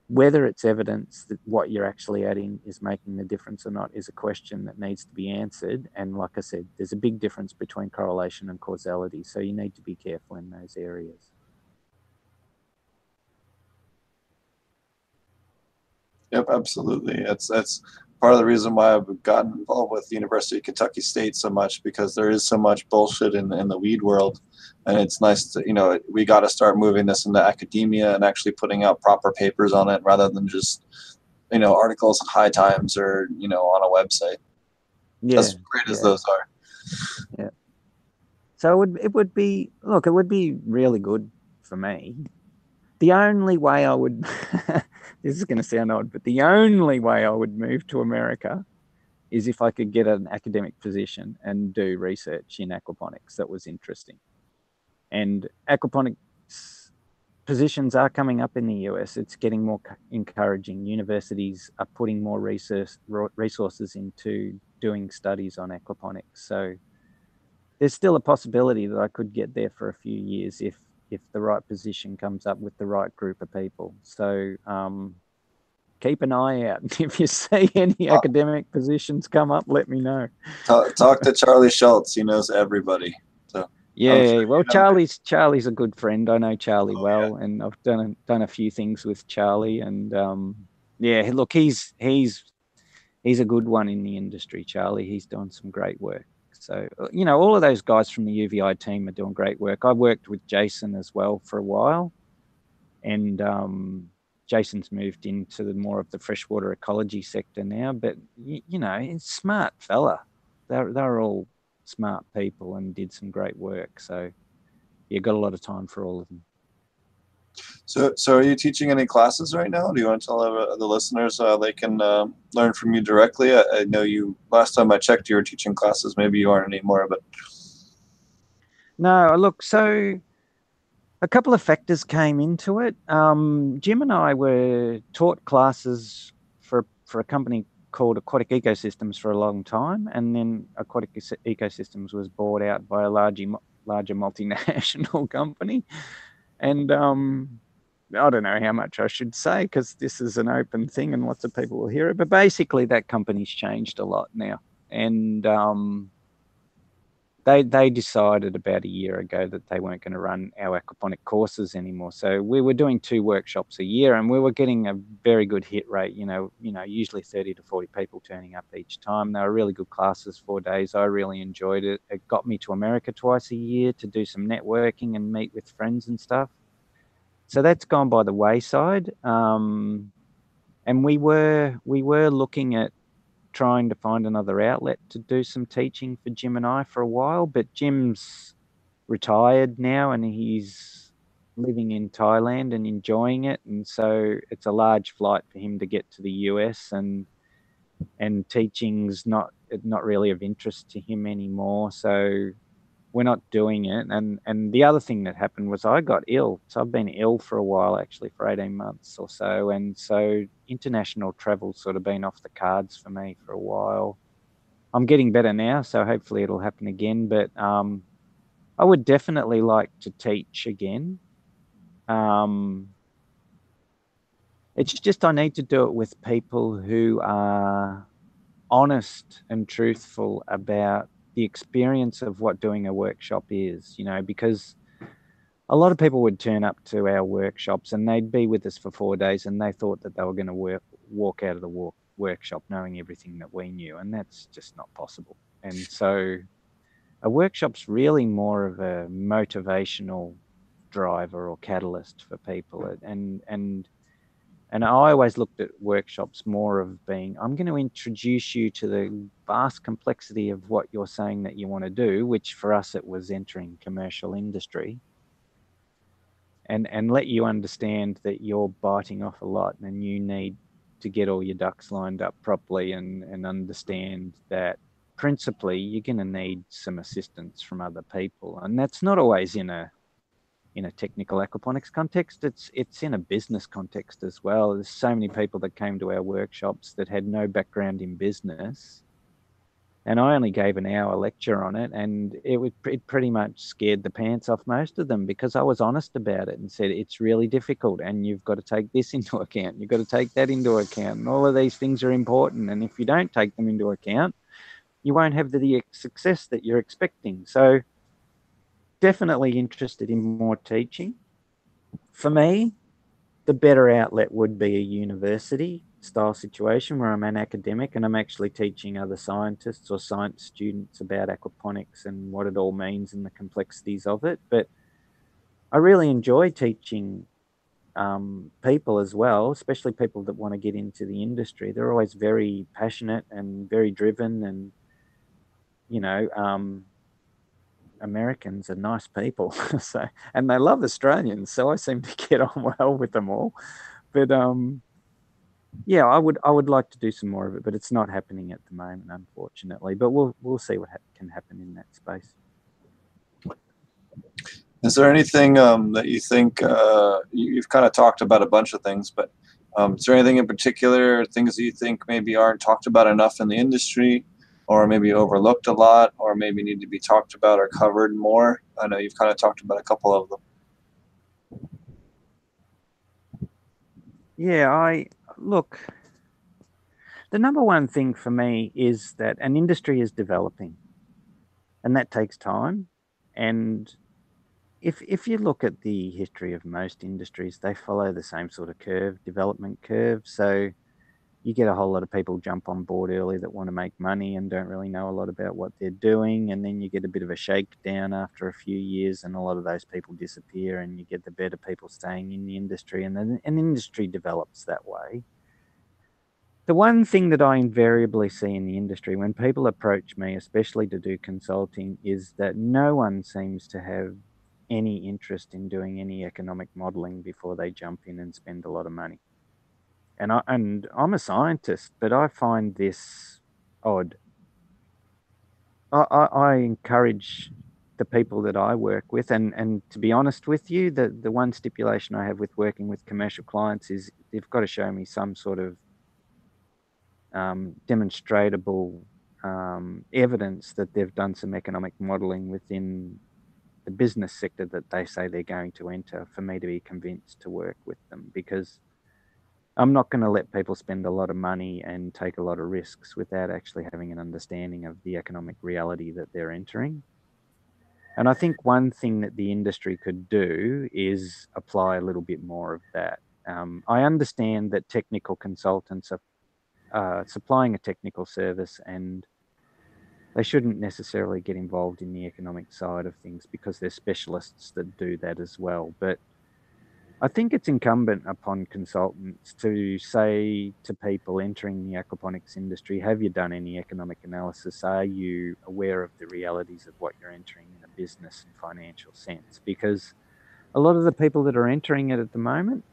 Whether it's evidence that what you're actually adding is making the difference or not is a question that needs to be answered. And like I said, there's a big difference between correlation and causality. So you need to be careful in those areas. Yep, absolutely. That's part of the reason why I've gotten involved with the University of Kentucky State so much, because there is so much bullshit in the weed world. And it's nice to, we got to start moving this into academia and actually putting out proper papers on it rather than just, articles in High Times or, on a website. Yeah, as great as those are. Yeah. So it would be really good for me. The only way I would, this is going to sound odd, but the only way I would move to America is if I could get an academic position and do research in aquaponics that was interesting. And aquaponics positions are coming up in the US. It's getting more encouraging. Universities are putting more resources into doing studies on aquaponics. So there's still a possibility that I could get there for a few years if the right position comes up with the right group of people. So keep an eye out. If you see any academic positions come up, let me know. Talk to Charlie Schultz. He knows everybody. So yeah, sure, well, Charlie's a good friend. I know Charlie well, and I've done a few things with Charlie. And look, he's a good one in the industry, Charlie. He's doing some great work. So, all of those guys from the UVI team are doing great work. I worked with Jason as well for a while, and Jason's moved into more of the freshwater ecology sector now. But, he's a smart fella. They're all smart people and did some great work. So, got a lot of time for all of them. So are you teaching any classes right now? Do you want to tell the listeners they can learn from you directly? I know last time I checked, you were teaching classes. Maybe you aren't anymore, but. No, look, so a couple of factors came into it. Jim and I were taught classes for a company called Aquatic Ecosystems for a long time. And then Aquatic Ecosystems was bought out by a larger multinational company. And I don't know how much I should say because this is an open thing and lots of people will hear it. But basically, that company's changed a lot now, and they decided about a year ago that they weren't going to run our aquaponic courses anymore. So we were doing 2 workshops a year, and we were getting a very good hit rate. Usually 30 to 40 people turning up each time. They were really good classes, 4 days. I really enjoyed it. It got me to America twice a year to do some networking and meet with friends and stuff. So that's gone by the wayside. And we were looking at trying to find another outlet to do some teaching for Jim and I for a while, but Jim's retired now and he's living in Thailand and enjoying it, and so it's a large flight for him to get to the US, and teaching's not really of interest to him anymore, so we're not doing it. And the other thing that happened was I got ill. So I've been ill for a while, actually, for 18 months or so. And so international travel's sort of been off the cards for me for a while. I'm getting better now, so hopefully it'll happen again. But I would definitely like to teach again. It's just I need to do it with people who are honest and truthful about the experience of what doing a workshop is, because a lot of people would turn up to our workshops and they'd be with us for 4 days and they thought that they were going to walk out of the workshop knowing everything that we knew, and that's just not possible. And so a workshop's really more of a motivational driver or catalyst for people. And I always looked at workshops more of being, I'm going to introduce you to the vast complexity of what you're saying that you want to do, which for us, it was entering commercial industry, and let you understand that you're biting off a lot and you need to get all your ducks lined up properly and understand that principally you're going to need some assistance from other people. And that's not always in a technical aquaponics context, it's in a business context as well. There's so many people that came to our workshops that had no background in business, and I only gave an hour lecture on it, and it pretty much scared the pants off most of them because I was honest about it and said it's really difficult and you've got to take this into account, you've got to take that into account, and all of these things are important, and if you don't take them into account, you won't have the success that you're expecting. So definitely interested in more teaching. For me, the better outlet would be a university style situation where I'm an academic and I'm actually teaching other scientists or science students about aquaponics and what it all means and the complexities of it. But I really enjoy teaching people as well, especially people that want to get into the industry. They're always very passionate and very driven, and Americans are nice people, and they love Australians, so I seem to get on well with them all. But yeah, I would like to do some more of it, but it's not happening at the moment, unfortunately. But we'll see what can happen in that space. Is there anything that you think you've kind of talked about a bunch of things, but is there anything in particular, things that you think maybe aren't talked about enough in the industry, or maybe overlooked a lot, or maybe need to be talked about or covered more? I know you've kind of talked about a couple of them. Yeah, look, the number one thing for me is that an industry is developing, and that takes time. And if you look at the history of most industries, they follow the same sort of development curve. So you get a whole lot of people jump on board early that want to make money and don't really know a lot about what they're doing. And then you get a bit of a shakedown after a few years, and a lot of those people disappear, and you get the better people staying in the industry, and then an industry develops that way. The one thing that I invariably see in the industry when people approach me, especially to do consulting, is that no one seems to have any interest in doing any economic modeling before they jump in and spend a lot of money. And I'm a scientist, but I find this odd. I encourage the people that I work with, and to be honest with you, the one stipulation I have with working with commercial clients is they've got to show me some sort of demonstrable evidence that they've done some economic modeling within the business sector that they say they're going to enter for me to be convinced to work with them, because I'm not going to let people spend a lot of money and take a lot of risks without actually having an understanding of the economic reality that they're entering. And I think one thing that the industry could do is apply a little bit more of that. I understand that technical consultants are supplying a technical service, and they shouldn't necessarily get involved in the economic side of things because there's specialists that do that as well. But I think it's incumbent upon consultants to say to people entering the aquaponics industry, have you done any economic analysis? Are you aware of the realities of what you're entering in a business and financial sense? Because a lot of the people that are entering it at the moment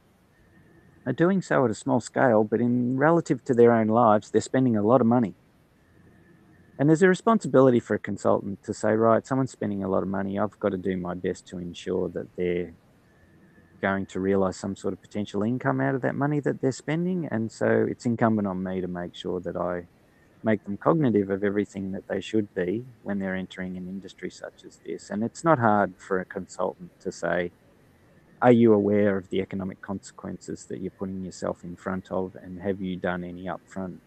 are doing so at a small scale, but in relative to their own lives, they're spending a lot of money. And there's a responsibility for a consultant to say, right, someone's spending a lot of money. I've got to do my best to ensure that they're going to realize some sort of potential income out of that money that they're spending. And so it's incumbent on me to make sure that I make them cognitive of everything that they should be when they're entering an industry such as this. And it's not hard for a consultant to say, are you aware of the economic consequences that you're putting yourself in front of? And have you done any upfront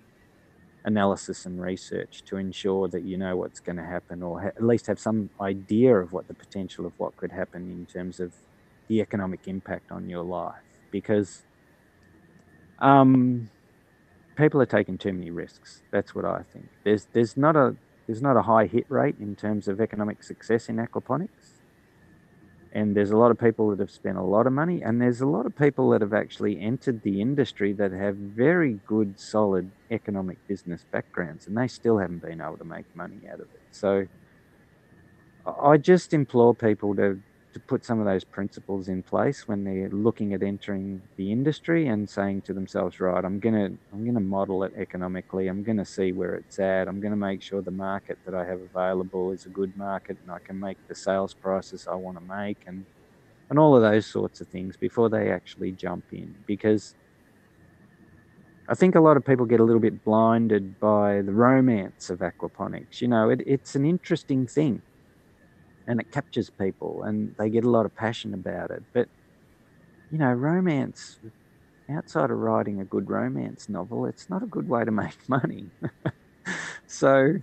analysis and research to ensure that you know what's going to happen, or at least have some idea of what the potential of what could happen in terms of the economic impact on your life? Because people are taking too many risks. That's what I think. There's not a high hit rate in terms of economic success in aquaponics. And there's a lot of people that have spent a lot of money, and there's a lot of people that have actually entered the industry that have very good, solid economic business backgrounds, and they still haven't been able to make money out of it. So I just implore people to put some of those principles in place when they're looking at entering the industry and saying to themselves, right, I'm gonna model it economically. I'm gonna see where it's at. I'm gonna make sure the market that I have available is a good market and I can make the sales prices I want to make, and all of those sorts of things before they actually jump in. Because I think a lot of people get a little bit blinded by the romance of aquaponics. You know, it's an interesting thing, and it captures people and they get a lot of passion about it. But, you know, romance, outside of writing a good romance novel, it's not a good way to make money. So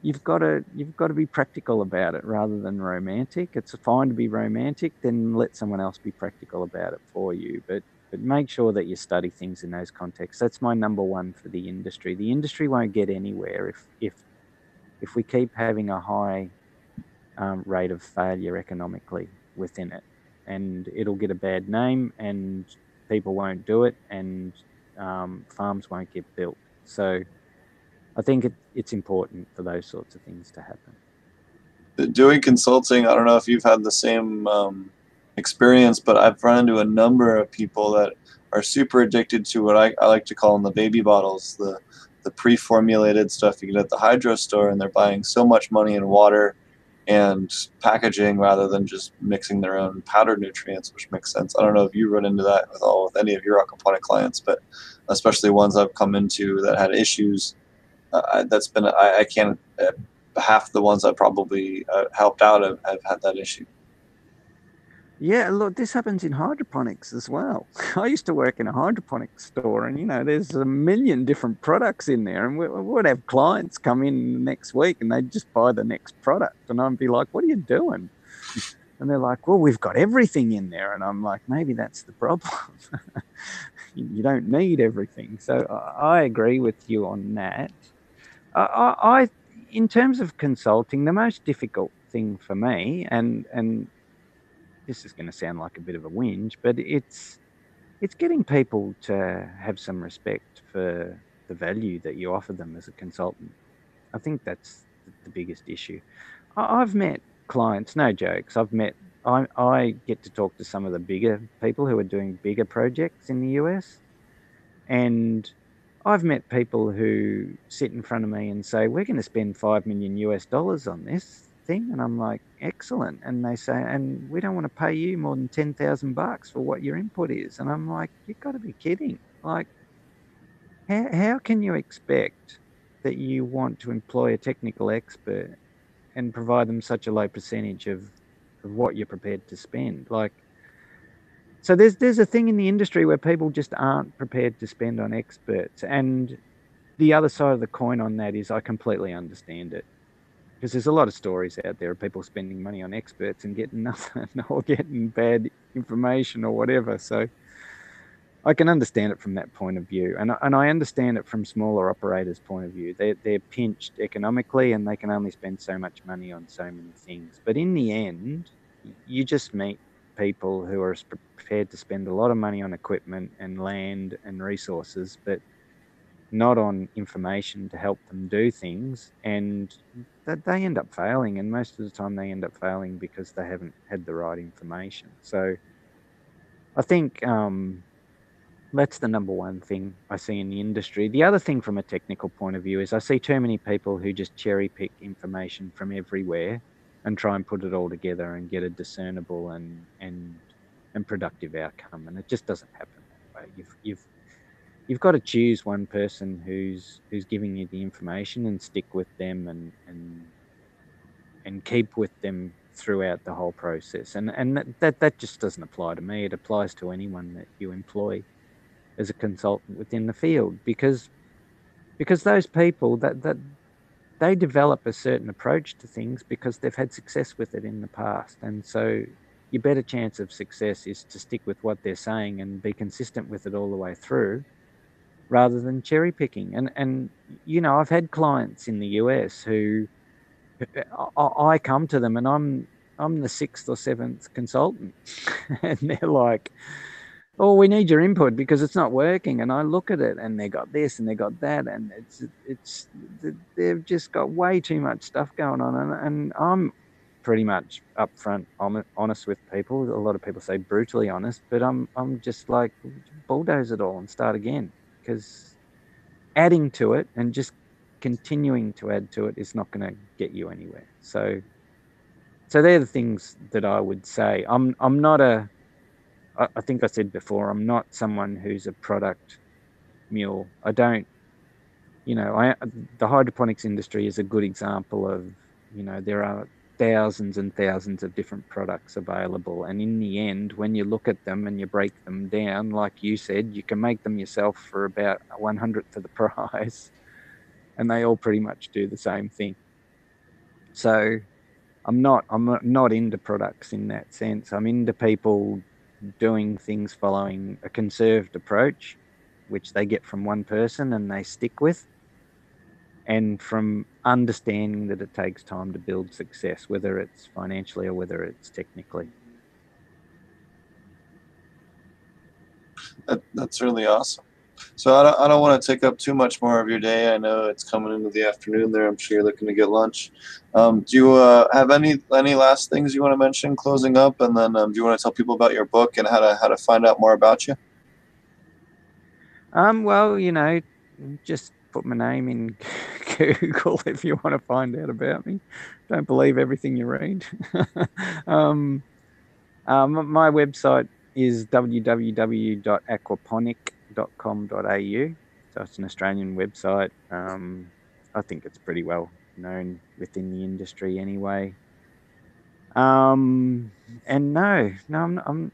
you've got to be practical about it rather than romantic. It's fine to be romantic, then let someone else be practical about it for you. But make sure that you study things in those contexts. That's my number one for the industry. The industry won't get anywhere if we keep having a high rate of failure economically within it, and it'll get a bad name, and people won't do it, and farms won't get built. So I think it's important for those sorts of things to happen. Doing consulting, I don't know if you've had the same experience, but I've run into a number of people that are super addicted to what I like to call them the baby bottles, the pre-formulated stuff you get at the hydro store, and they're buying so much money in water and packaging rather than just mixing their own powdered nutrients, which makes sense. I don't know if you run into that with any of your aquaponic clients, but especially ones I've come into that had issues. That's been I can't half the ones I probably helped out have had that issue. Yeah, look, this happens in hydroponics as well. I used to work in a hydroponics store, and, you know, there's a million different products in there, and we would have clients come in next week and they'd just buy the next product, and I'd be like, what are you doing? And they're like, well, we've got everything in there. And I'm like, maybe that's the problem. You don't need everything. So I agree with you on that. I in terms of consulting, the most difficult thing for me, and this is going to sound like a bit of a whinge, but it's getting people to have some respect for the value that you offer them as a consultant. I think that's the biggest issue. I've met clients, no jokes. I get to talk to some of the bigger people who are doing bigger projects in the US, and I've met people who sit in front of me and say, we're going to spend $5 million on this thing. And I'm like, excellent. And they say, and we don't want to pay you more than $10,000 for what your input is. And I'm like, you've got to be kidding. Like, how can you expect that you want to employ a technical expert and provide them such a low percentage of what you're prepared to spend. Like, so there's a thing in the industry where people just aren't prepared to spend on experts. And the other side of the coin on that is I completely understand it, because there's a lot of stories out there of people spending money on experts and getting nothing or getting bad information or whatever. So I can understand it from that point of view. And I understand it from smaller operators' point of view. They're pinched economically and they can only spend so much money on so many things. But in the end, you just meet people who are prepared to spend a lot of money on equipment and land and resources, but not on information to help them do things, and that they end up failing. And most of the time they end up failing because they haven't had the right information. So I think that's the number one thing I see in the industry. The other thing from a technical point of view is I see too many people who just cherry pick information from everywhere and try and put it all together and get a discernible and productive outcome. And it just doesn't happen that way. You've got to choose one person who's giving you the information and stick with them and keep with them throughout the whole process. And that just doesn't apply to me. It applies to anyone that you employ as a consultant within the field, because those people that they develop a certain approach to things because they've had success with it in the past. And so your better chance of success is to stick with what they're saying and be consistent with it all the way through, rather than cherry picking. And you know, I've had clients in the US who I come to them and I'm the sixth or seventh consultant and they're like, oh, we need your input because it's not working. And I look at it and they got this and they got that, and they've just got way too much stuff going on. And I'm pretty much upfront, honest with people. A lot of people say brutally honest, but I'm just like, bulldoze it all and start again, because adding to it and just continuing to add to it is not going to get you anywhere. So they're the things that I would say. I'm not I think I said before, I'm not someone who's a product mule. I don't, you know, the hydroponics industry is a good example of, you know, there are thousands and thousands of different products available. And in the end, when you look at them and you break them down, like you said, you can make them yourself for about 1/100th of the price. And they all pretty much do the same thing. So I'm not into products in that sense. I'm into people doing things following a conserved approach, which they get from one person and they stick with, and from understanding that it takes time to build success, whether it's financially or whether it's technically. That's really awesome. So I don't want to take up too much more of your day. I know it's coming into the afternoon there. I'm sure you're looking to get lunch. Do you have any last things you want to mention closing up? And then do you want to tell people about your book and how to find out more about you? Well, you know, just put my name in Google if you want to find out about me. Don't believe everything you read. My website is www.aquaponic.com.au. So it's an Australian website. I think it's pretty well known within the industry anyway. And I'm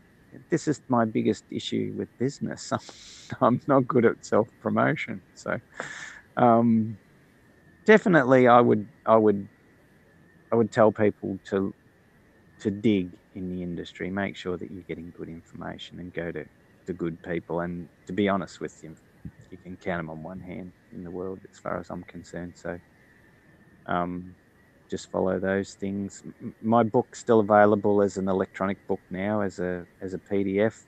this is my biggest issue with business. I'm not good at self-promotion. So definitely I would tell people to dig in the industry, make sure that you're getting good information and go to good people. And to be honest with you, you can count them on one hand in the world as far as I'm concerned. So just follow those things. My book's still available as an electronic book now, as a PDF.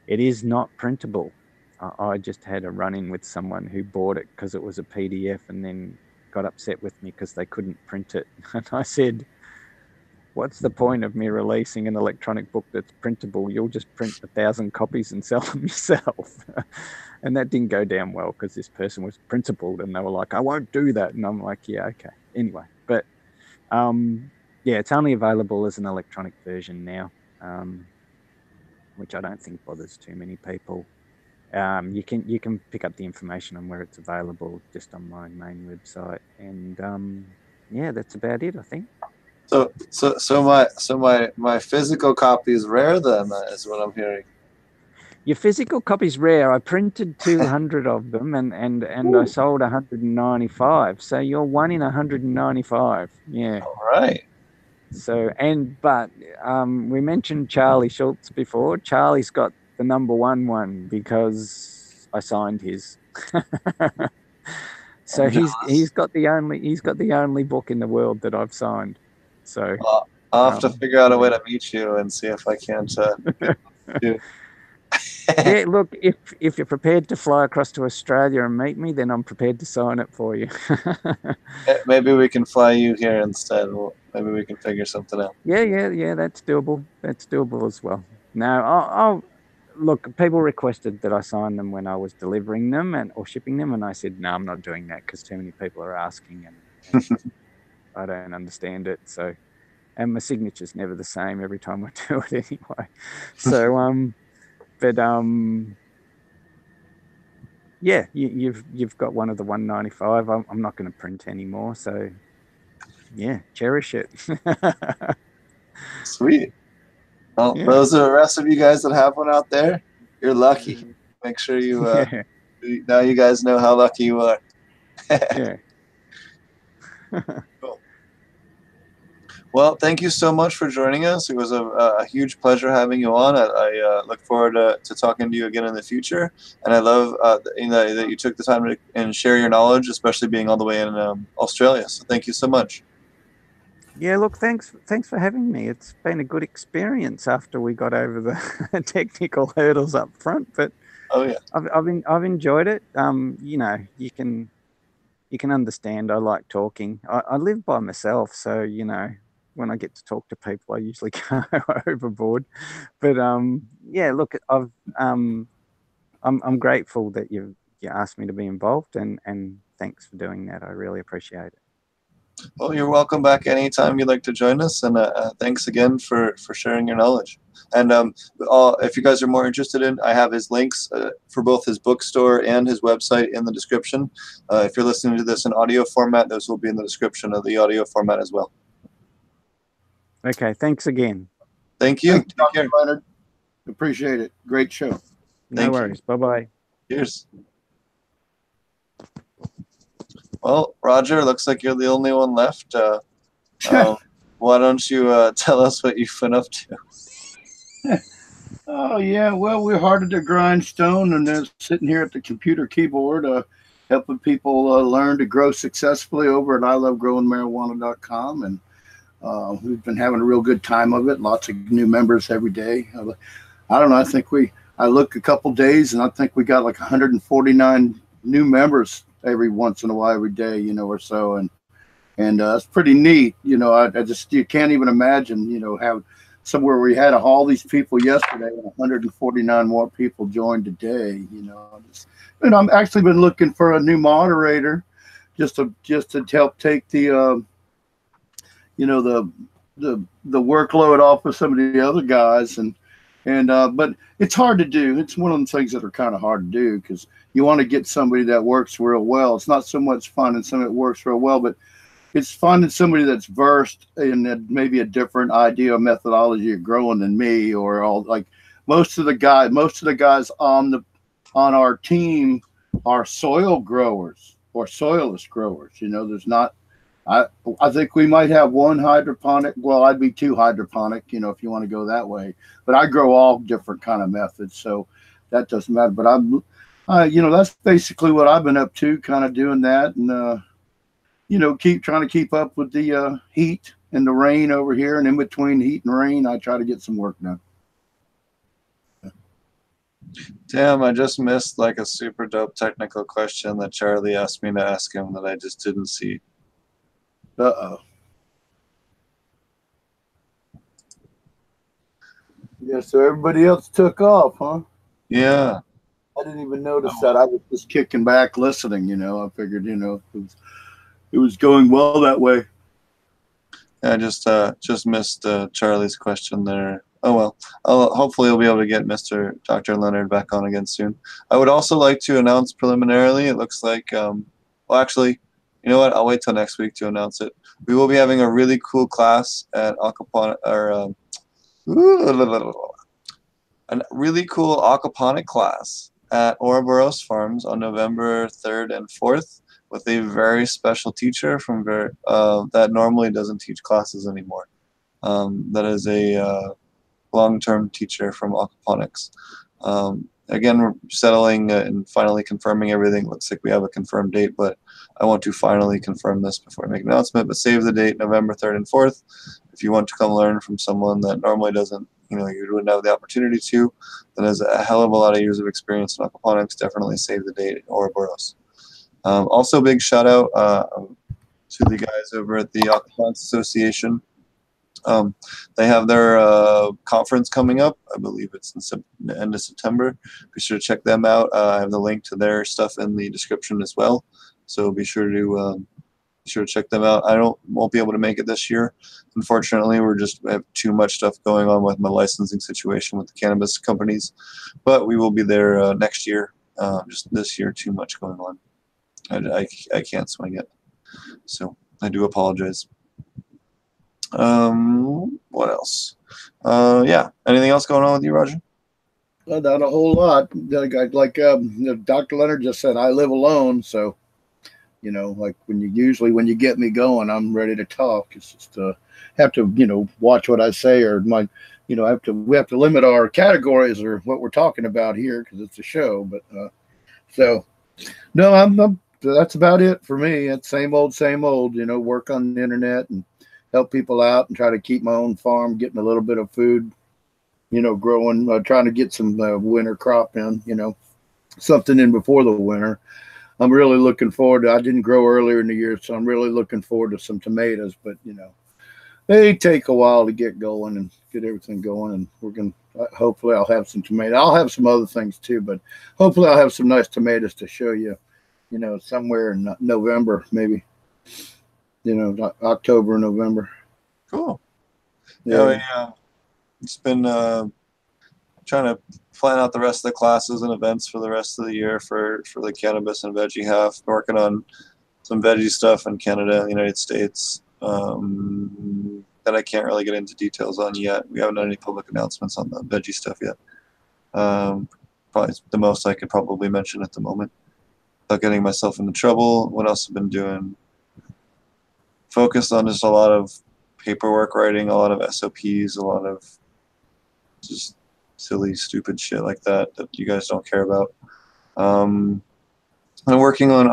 It is not printable. I just had a run-in with someone who bought it because it was a PDF and then got upset with me because they couldn't print it. And I said, what's the point of me releasing an electronic book that's printable? You'll just print 1,000 copies and sell them yourself. And that didn't go down well because this person was principled and they were like, I won't do that. And I'm like, yeah, okay. Anyway, but yeah, it's only available as an electronic version now, which I don't think bothers too many people. You can pick up the information on where it's available just on my main website. And yeah, that's about it, I think. My physical copy is rare then, is what I'm hearing. Your physical copy's rare. I printed 200 of them and I sold 195. So you're 1 in 195. Yeah. All right. So but we mentioned Charlie Schultz before. Charlie's got the #1 one because I signed his. So he's got the only book in the world that I've signed. So I'll have to figure out a way to meet you and see if I can't. Yeah, look, if you're prepared to fly across to Australia and meet me, then I'm prepared to sign it for you. Maybe we can fly you here instead. Maybe we can figure something out. Yeah, that's doable. That's doable as well. No, I'll look, people requested that I sign them when I was delivering them or shipping them, and I said, no, I'm not doing that because too many people are asking and I don't understand it. So, and my signature's never the same every time I do it anyway. So, but yeah, you've got one of the 195. I'm not going to print anymore. So, yeah, cherish it. Sweet. Well, those are the rest of you guys that have one out there. You're lucky. Make sure you now you guys know how lucky you are. Yeah. Cool. Well, thank you so much for joining us. It was a huge pleasure having you on. I look forward to talking to you again in the future. And I love that you took the time and share your knowledge, especially being all the way in Australia. So thank you so much. Yeah, look, thanks for having me. It's been a good experience after we got over the technical hurdles up front. But I've enjoyed it. You can understand. I like talking. I live by myself, so when I get to talk to people, I usually go overboard. But yeah, look, I'm grateful that you asked me to be involved, and thanks for doing that. I really appreciate it. Well, you're welcome back anytime you'd like to join us, and thanks again for sharing your knowledge. And if you guys are more interested I have his links for both his bookstore and his website in the description. If you're listening to this in audio format, those will be in the description of the audio format as well. Okay, thanks again. Thank you. Thanks, Dr. Leonard. Appreciate it. Great show. No worries. Bye-bye. Cheers. Well, Roger, looks like you're the only one left. Why don't you tell us what you've been up to? Oh, yeah. Well, we're hard at the grindstone, and then sitting here at the computer keyboard helping people learn to grow successfully over at ilovegrowingmarijuana.com. And we've been having a real good time of it. Lots of new members every day. I don't know. I look a couple days, and I think we got like 149 new members every once in a while, every day, or so. And it's pretty neat. You can't even imagine, have somewhere we had all these people yesterday and 149 more people joined today, And I'm actually been looking for a new moderator just to help take the, the workload off of some of the other guys. But it's hard to do. It's one of the things that are kind of hard to do because you want to get somebody that works real well. It's not so much finding somebody that works real well, but it's finding somebody that's versed in maybe a different idea or methodology of growing than me, or most of the guys on our team are soil growers or soilless growers. There's not. I think we might have one hydroponic. Well, I'd be two hydroponic, if you want to go that way. But I grow all different kind of methods, so that doesn't matter. But that's basically what I've been up to, kind of doing that, and trying to keep up with the heat and the rain over here. And in between heat and rain, I try to get some work done. Damn, I just missed like a super dope technical question that Charlie asked me to ask him that I just didn't see. Uh-oh. Yeah, so everybody else took off, huh? Yeah. I didn't even notice that. I was just kicking back listening, I figured, it was going well that way. I just missed Charlie's question there. Oh, well. Hopefully we'll be able to get Dr. Leonard back on again soon. I would also like to announce preliminarily, it looks like, well, actually, You know what? I'll wait till next week to announce it. We will be having a really cool class at Aquaponic, or a really cool aquaponic class at Ouroboros Farms on November 3rd and 4th with a very special teacher from that normally doesn't teach classes anymore. That is a long-term teacher from Aquaponics. Again, we're settling and finally confirming everything. Looks like we have a confirmed date, but I want to finally confirm this before I make an announcement. But save the date, November 3rd and 4th. If you want to come learn from someone that normally doesn't, you wouldn't have the opportunity to, that has a hell of a lot of years of experience in aquaponics, definitely save the date in Ouroboros. Also, big shout out to the guys over at the Aquaponics Association. They have their conference coming up. I believe it's in the end of September. Be sure to check them out. I have the link to their stuff in the description as well. So be sure to check them out. Won't be able to make it this year. Unfortunately, we have too much stuff going on with my licensing situation with the cannabis companies. But we will be there next year. Just this year, too much going on. I can't swing it. So I do apologize. What else? Yeah. Anything else going on with you, Roger? Well, not a whole lot. Like Dr. Leonard just said, I live alone, so like when you get me going, I'm ready to talk. It's just have to watch what I say, or we have to limit our categories or what we're talking about here because it's a show. But so no, that's about it for me. It's same old. Work on the internet and help people out and try to keep my own farm, getting a little bit of food, growing, trying to get some winter crop in, something in before the winter. I'm really looking forward to, I didn't grow earlier in the year, so I'm really looking forward to some tomatoes, but they take a while to get going and get everything going. And we're going to, hopefully I'll have some tomatoes. I'll have some other things too, but hopefully I'll have some nice tomatoes to show you, somewhere in November, maybe. October, November. Cool. Yeah, it's been trying to plan out the rest of the classes and events for the rest of the year for the cannabis and veggie half. Working on some veggie stuff in Canada, United States, that I can't really get into details on yet. We haven't done any public announcements on the veggie stuff yet. Probably the most I could probably mention at the moment without getting myself into trouble. What else have I been doing? Focused on just a lot of paperwork writing, a lot of SOPs, a lot of just silly, stupid shit like that you guys don't care about. I'm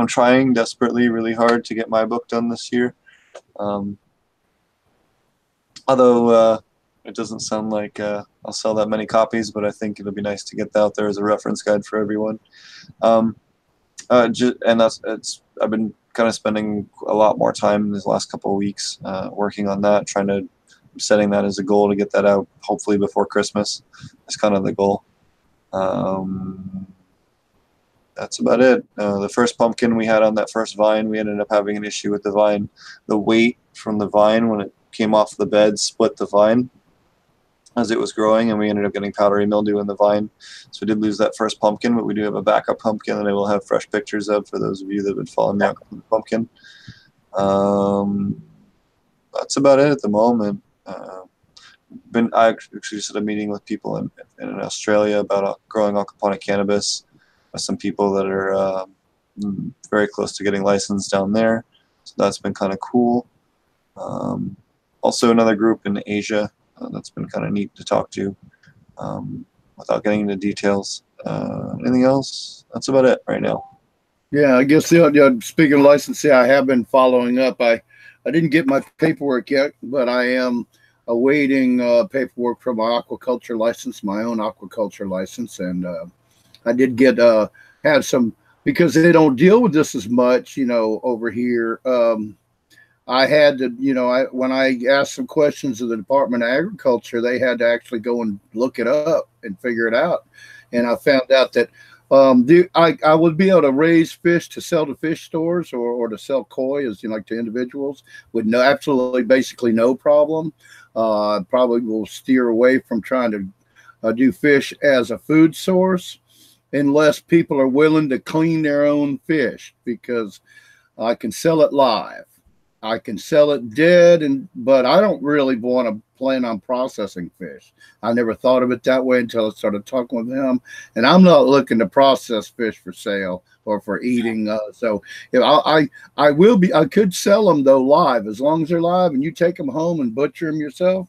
trying desperately, really hard to get my book done this year. Although it doesn't sound like I'll sell that many copies, but I think it'll be nice to get that out there as a reference guide for everyone. I've been kind of spending a lot more time in these last couple of weeks working on that, setting that as a goal to get that out hopefully before Christmas. That's kind of the goal. That's about it. The first pumpkin we had on that first vine, we ended up having an issue with the vine. The weight from the vine when it came off the bed split the vine as it was growing, and we ended up getting powdery mildew in the vine. So we did lose that first pumpkin, but we do have a backup pumpkin that I will have fresh pictures of for those of you that have been following me on the pumpkin. That's about it at the moment. I actually just had a meeting with people in Australia about growing aquaponic cannabis with some people that are very close to getting licensed down there. So that's been kind of cool. Also another group in Asia that's been kind of neat to talk to without getting into details. Anything else? That's about it right now. Yeah, I guess speaking of licensing, I have been following up. I didn't get my paperwork yet, but I am awaiting paperwork for my aquaculture license, my own aquaculture license. And I did get had some, because they don't deal with this as much, over here. I had to, when I asked some questions of the Department of Agriculture, they had to actually go and look it up and figure it out. And I found out that I would be able to raise fish to sell to fish stores or to sell koi as to individuals with absolutely basically no problem. Probably will steer away from trying to do fish as a food source unless people are willing to clean their own fish, because I can sell it live. I can sell it dead, but I don't really want to plan on processing fish. I never thought of it that way until I started talking with him. And I'm not looking to process fish for sale or for eating. So if I will be, I could sell them though live, as long as they're live and you take them home and butcher them yourself.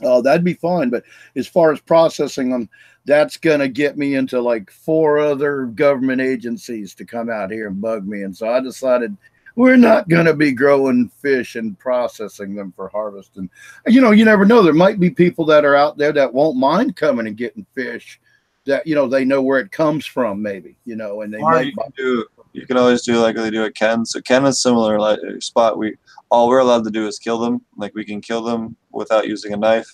That'd be fine. But as far as processing them, that's going to get me into like 4 other government agencies to come out here and bug me. And so I decided we're not going to be growing fish and processing them for harvest. And, you know, you never know. There might be people that are out there that won't mind coming and getting fish that, you know, they know where it comes from, maybe, you know, and they might. You can always do like they do at Ken. So Ken is similar, like spot. All we're allowed to do is kill them. Like we can kill them without using a knife,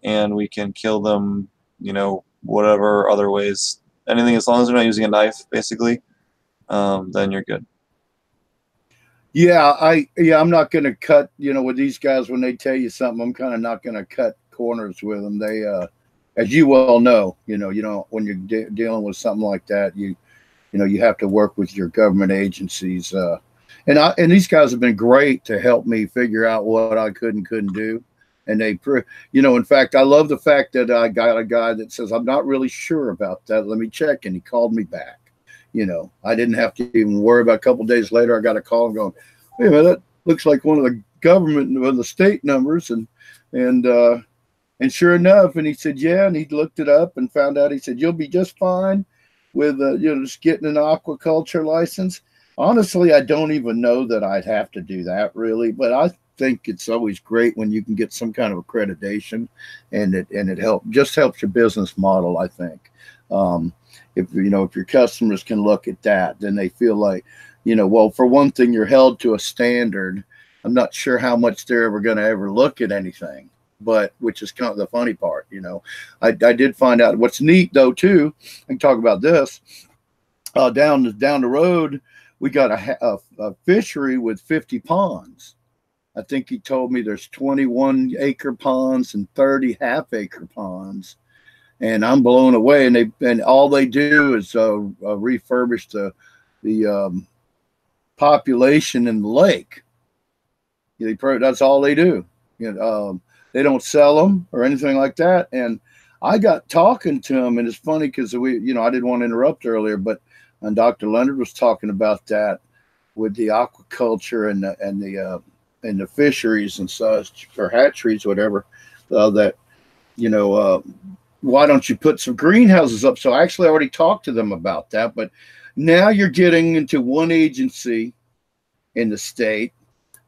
and we can kill them, you know, whatever other ways. Anything as long as they're not using a knife, basically, then you're good. Yeah, I'm not going to cut, you know, with these guys when they tell you something. I'm kind of not going to cut corners with them. They, as you well know, you know, when you're dealing with something like that, you know, you have to work with your government agencies. And these guys have been great to help me figure out what I could and couldn't do. And they, you know, in fact, I love the fact that I got a guy that says, I'm not really sure about that. Let me check. And he called me back. You know, I didn't have to even worry about. A couple of days later, I got a call going, hey, man, that looks like one of the government, one of the state numbers. And sure enough, and he said, yeah, and he looked it up and found out, he said, you'll be just fine with, you know, just getting an aquaculture license. Honestly, I don't even know that I'd have to do that really, but I think it's always great when you can get some kind of accreditation, and it helps your business model, I think. If your customers can look at that, then they feel like, you know, well, for one thing, you're held to a standard. I'm not sure how much they're ever going to ever look at anything, but which is kind of the funny part, you know. I did find out what's neat though too. I can talk about this. Down the road, we got a fishery with 50 ponds. I think he told me there's 21 acre ponds and 30 half-acre ponds. And I'm blown away. And all they do is refurbish the population in the lake. That's all they do. You know, they don't sell them or anything like that. And I got talking to him, and it's funny because I didn't want to interrupt earlier, but Dr. Leonard was talking about that with the aquaculture and the fisheries and such, or hatcheries, whatever. That, you know. Why don't you put some greenhouses up? So I actually already talked to them about that, but now you're getting into one agency in the state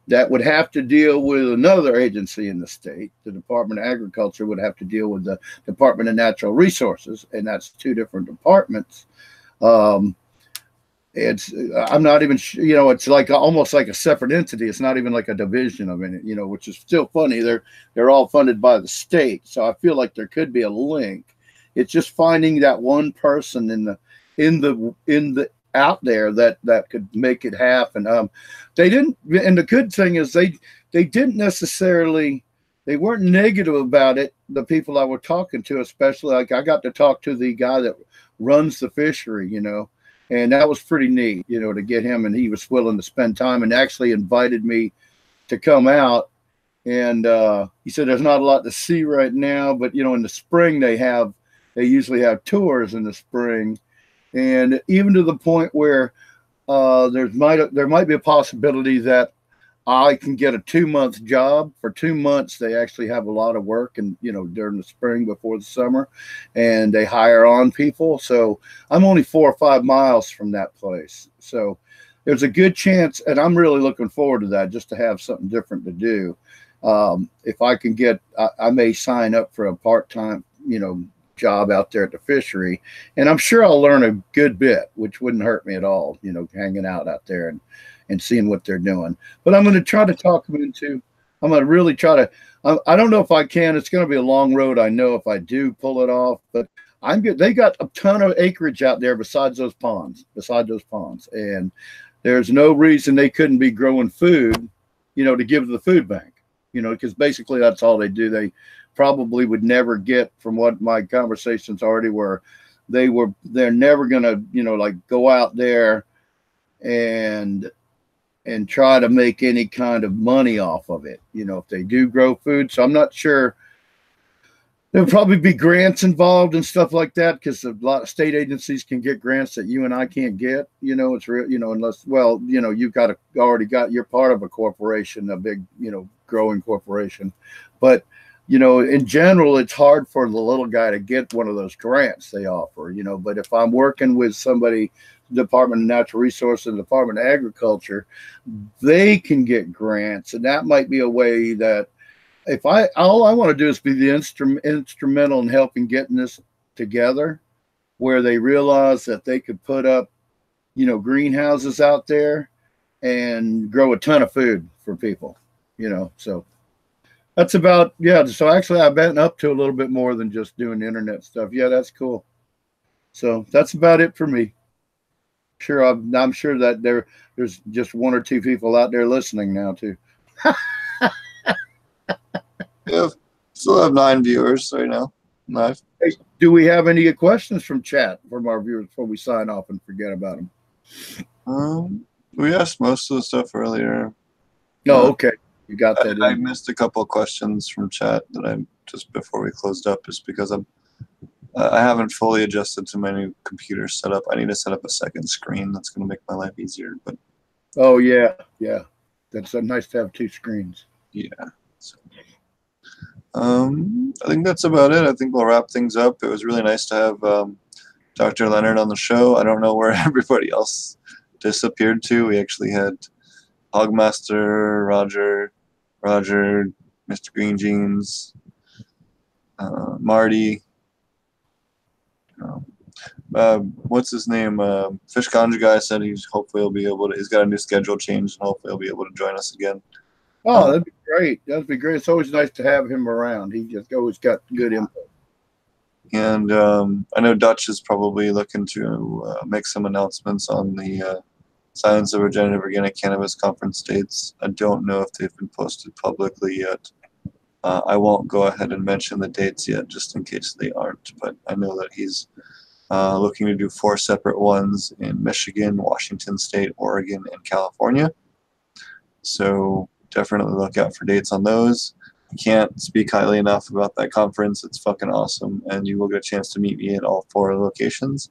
that would have to deal with another agency in the state. The Department of Agriculture would have to deal with the Department of Natural Resources, and that's 2 different departments. I'm not even, you know, it's like almost like a separate entity. It's not even like a division of it, you know, which is still funny. They're all funded by the state. So I feel like there could be a link. It's just finding that one person in the out there that could make it happen. They didn't, and the good thing is they didn't necessarily, they weren't negative about it. The people I were talking to, especially, like I got to talk to the guy that runs the fishery, you know. And that was pretty neat, you know, to get him, and he was willing to spend time and actually invited me to come out. And he said there's not a lot to see right now, but, you know, in the spring they usually have tours in the spring. And even to the point where there might be a possibility that I can get a 2-month job. For 2 months, they actually have a lot of work, and, you know, during the spring before the summer, and they hire on people. So I'm only 4 or 5 miles from that place. So there's a good chance, and I'm really looking forward to that, just to have something different to do. If I can get, I may sign up for a part-time, you know, job out there at the fishery, and I'm sure I'll learn a good bit, which wouldn't hurt me at all, you know, hanging out there and seeing what they're doing. But I'm going to try to talk them into, I'm going to really try to, I don't know if I can. It's going to be a long road, I know, if I do pull it off, but I'm good. They got a ton of acreage out there beside those ponds. And there's no reason they couldn't be growing food, you know, to give to the food bank, you know, because basically that's all they do. They probably would never get, from what my conversations already were, they're never going to, you know, like go out there and and try to make any kind of money off of it, you know, if they do grow food. So I'm not sure. There'll probably be grants involved and stuff like that, because a lot of state agencies can get grants that you and I can't get. You know, it's real, you know, unless, well, you know, you've got you're part of a corporation, a big, you know, growing corporation. But, you know, in general, it's hard for the little guy to get one of those grants they offer, you know. But if I'm working with somebody, Department of Natural Resources and Department of Agriculture, they can get grants. And that might be a way that, if all I want to do is be the instrumental in helping getting this together, where they realize that they could put up, you know, greenhouses out there and grow a ton of food for people, you know. So that's about, yeah. So actually I've been up to a little bit more than just doing internet stuff. Yeah, that's cool. So that's about it for me. Sure, I'm sure that there's just one or two people out there listening now too. Yeah, still have 9 viewers right now. Live. Hey, do we have any questions from chat from our viewers before we sign off and forget about them? We asked most of the stuff earlier. Oh, okay. You got that. I missed a couple of questions from chat that I just before we closed up, just because I haven't fully adjusted to my new computer setup. I need to set up a second screen. That's going to make my life easier. But oh yeah, yeah, that's nice to have 2 screens. Yeah. So, I think that's about it. I think we'll wrap things up. It was really nice to have Dr. Leonard on the show. I don't know where everybody else disappeared to. We actually had Hogmaster, Roger, Mr. Green Jeans, Marty. What's his name? Fish Ganja Guy said hopefully he'll be able to. He's got a new schedule change, and hopefully he'll be able to join us again. Oh, that'd be great. That'd be great. It's always nice to have him around. He just always got good input. And I know Dutch is probably looking to make some announcements on the Science of Regenerative Organic Cannabis conference dates. I don't know if they've been posted publicly yet. I won't go ahead and mention the dates yet, just in case they aren't. But I know that he's looking to do 4 separate ones in Michigan, Washington State, Oregon, and California. So definitely look out for dates on those. I can't speak highly enough about that conference. It's fucking awesome, and you will get a chance to meet me at all 4 locations.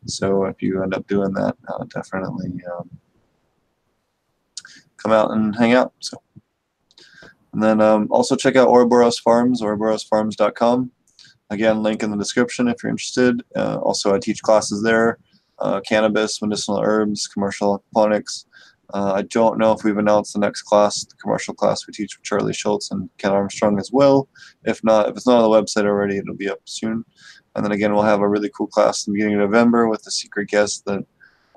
So if you end up doing that, definitely come out and hang out. So, and then also check out Ouroboros Farms, ouroborosfarms.com. Again, link in the description if you're interested. Also, I teach classes there: cannabis, medicinal herbs, commercial aquaponics. I don't know if we've announced the next class, the commercial class we teach with Charlie Schultz and Ken Armstrong as well. If not, if it's not on the website already, it'll be up soon. And then again, we'll have a really cool class in the beginning of November with a secret guest that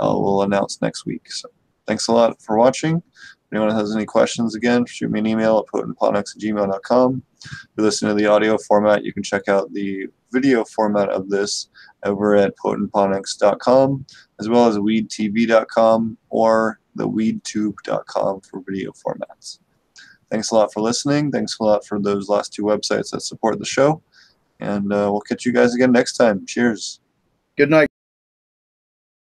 we'll announce next week. So thanks a lot for watching. If anyone has any questions, again, shoot me an email at potentponics@gmail.com. If you're listening to the audio format, you can check out the video format of this over at potentponics.com, as well as weedtv.com or theweedtube.com for video formats. Thanks a lot for listening. Thanks a lot for those last 2 websites that support the show. And we'll catch you guys again next time. Cheers. Good night.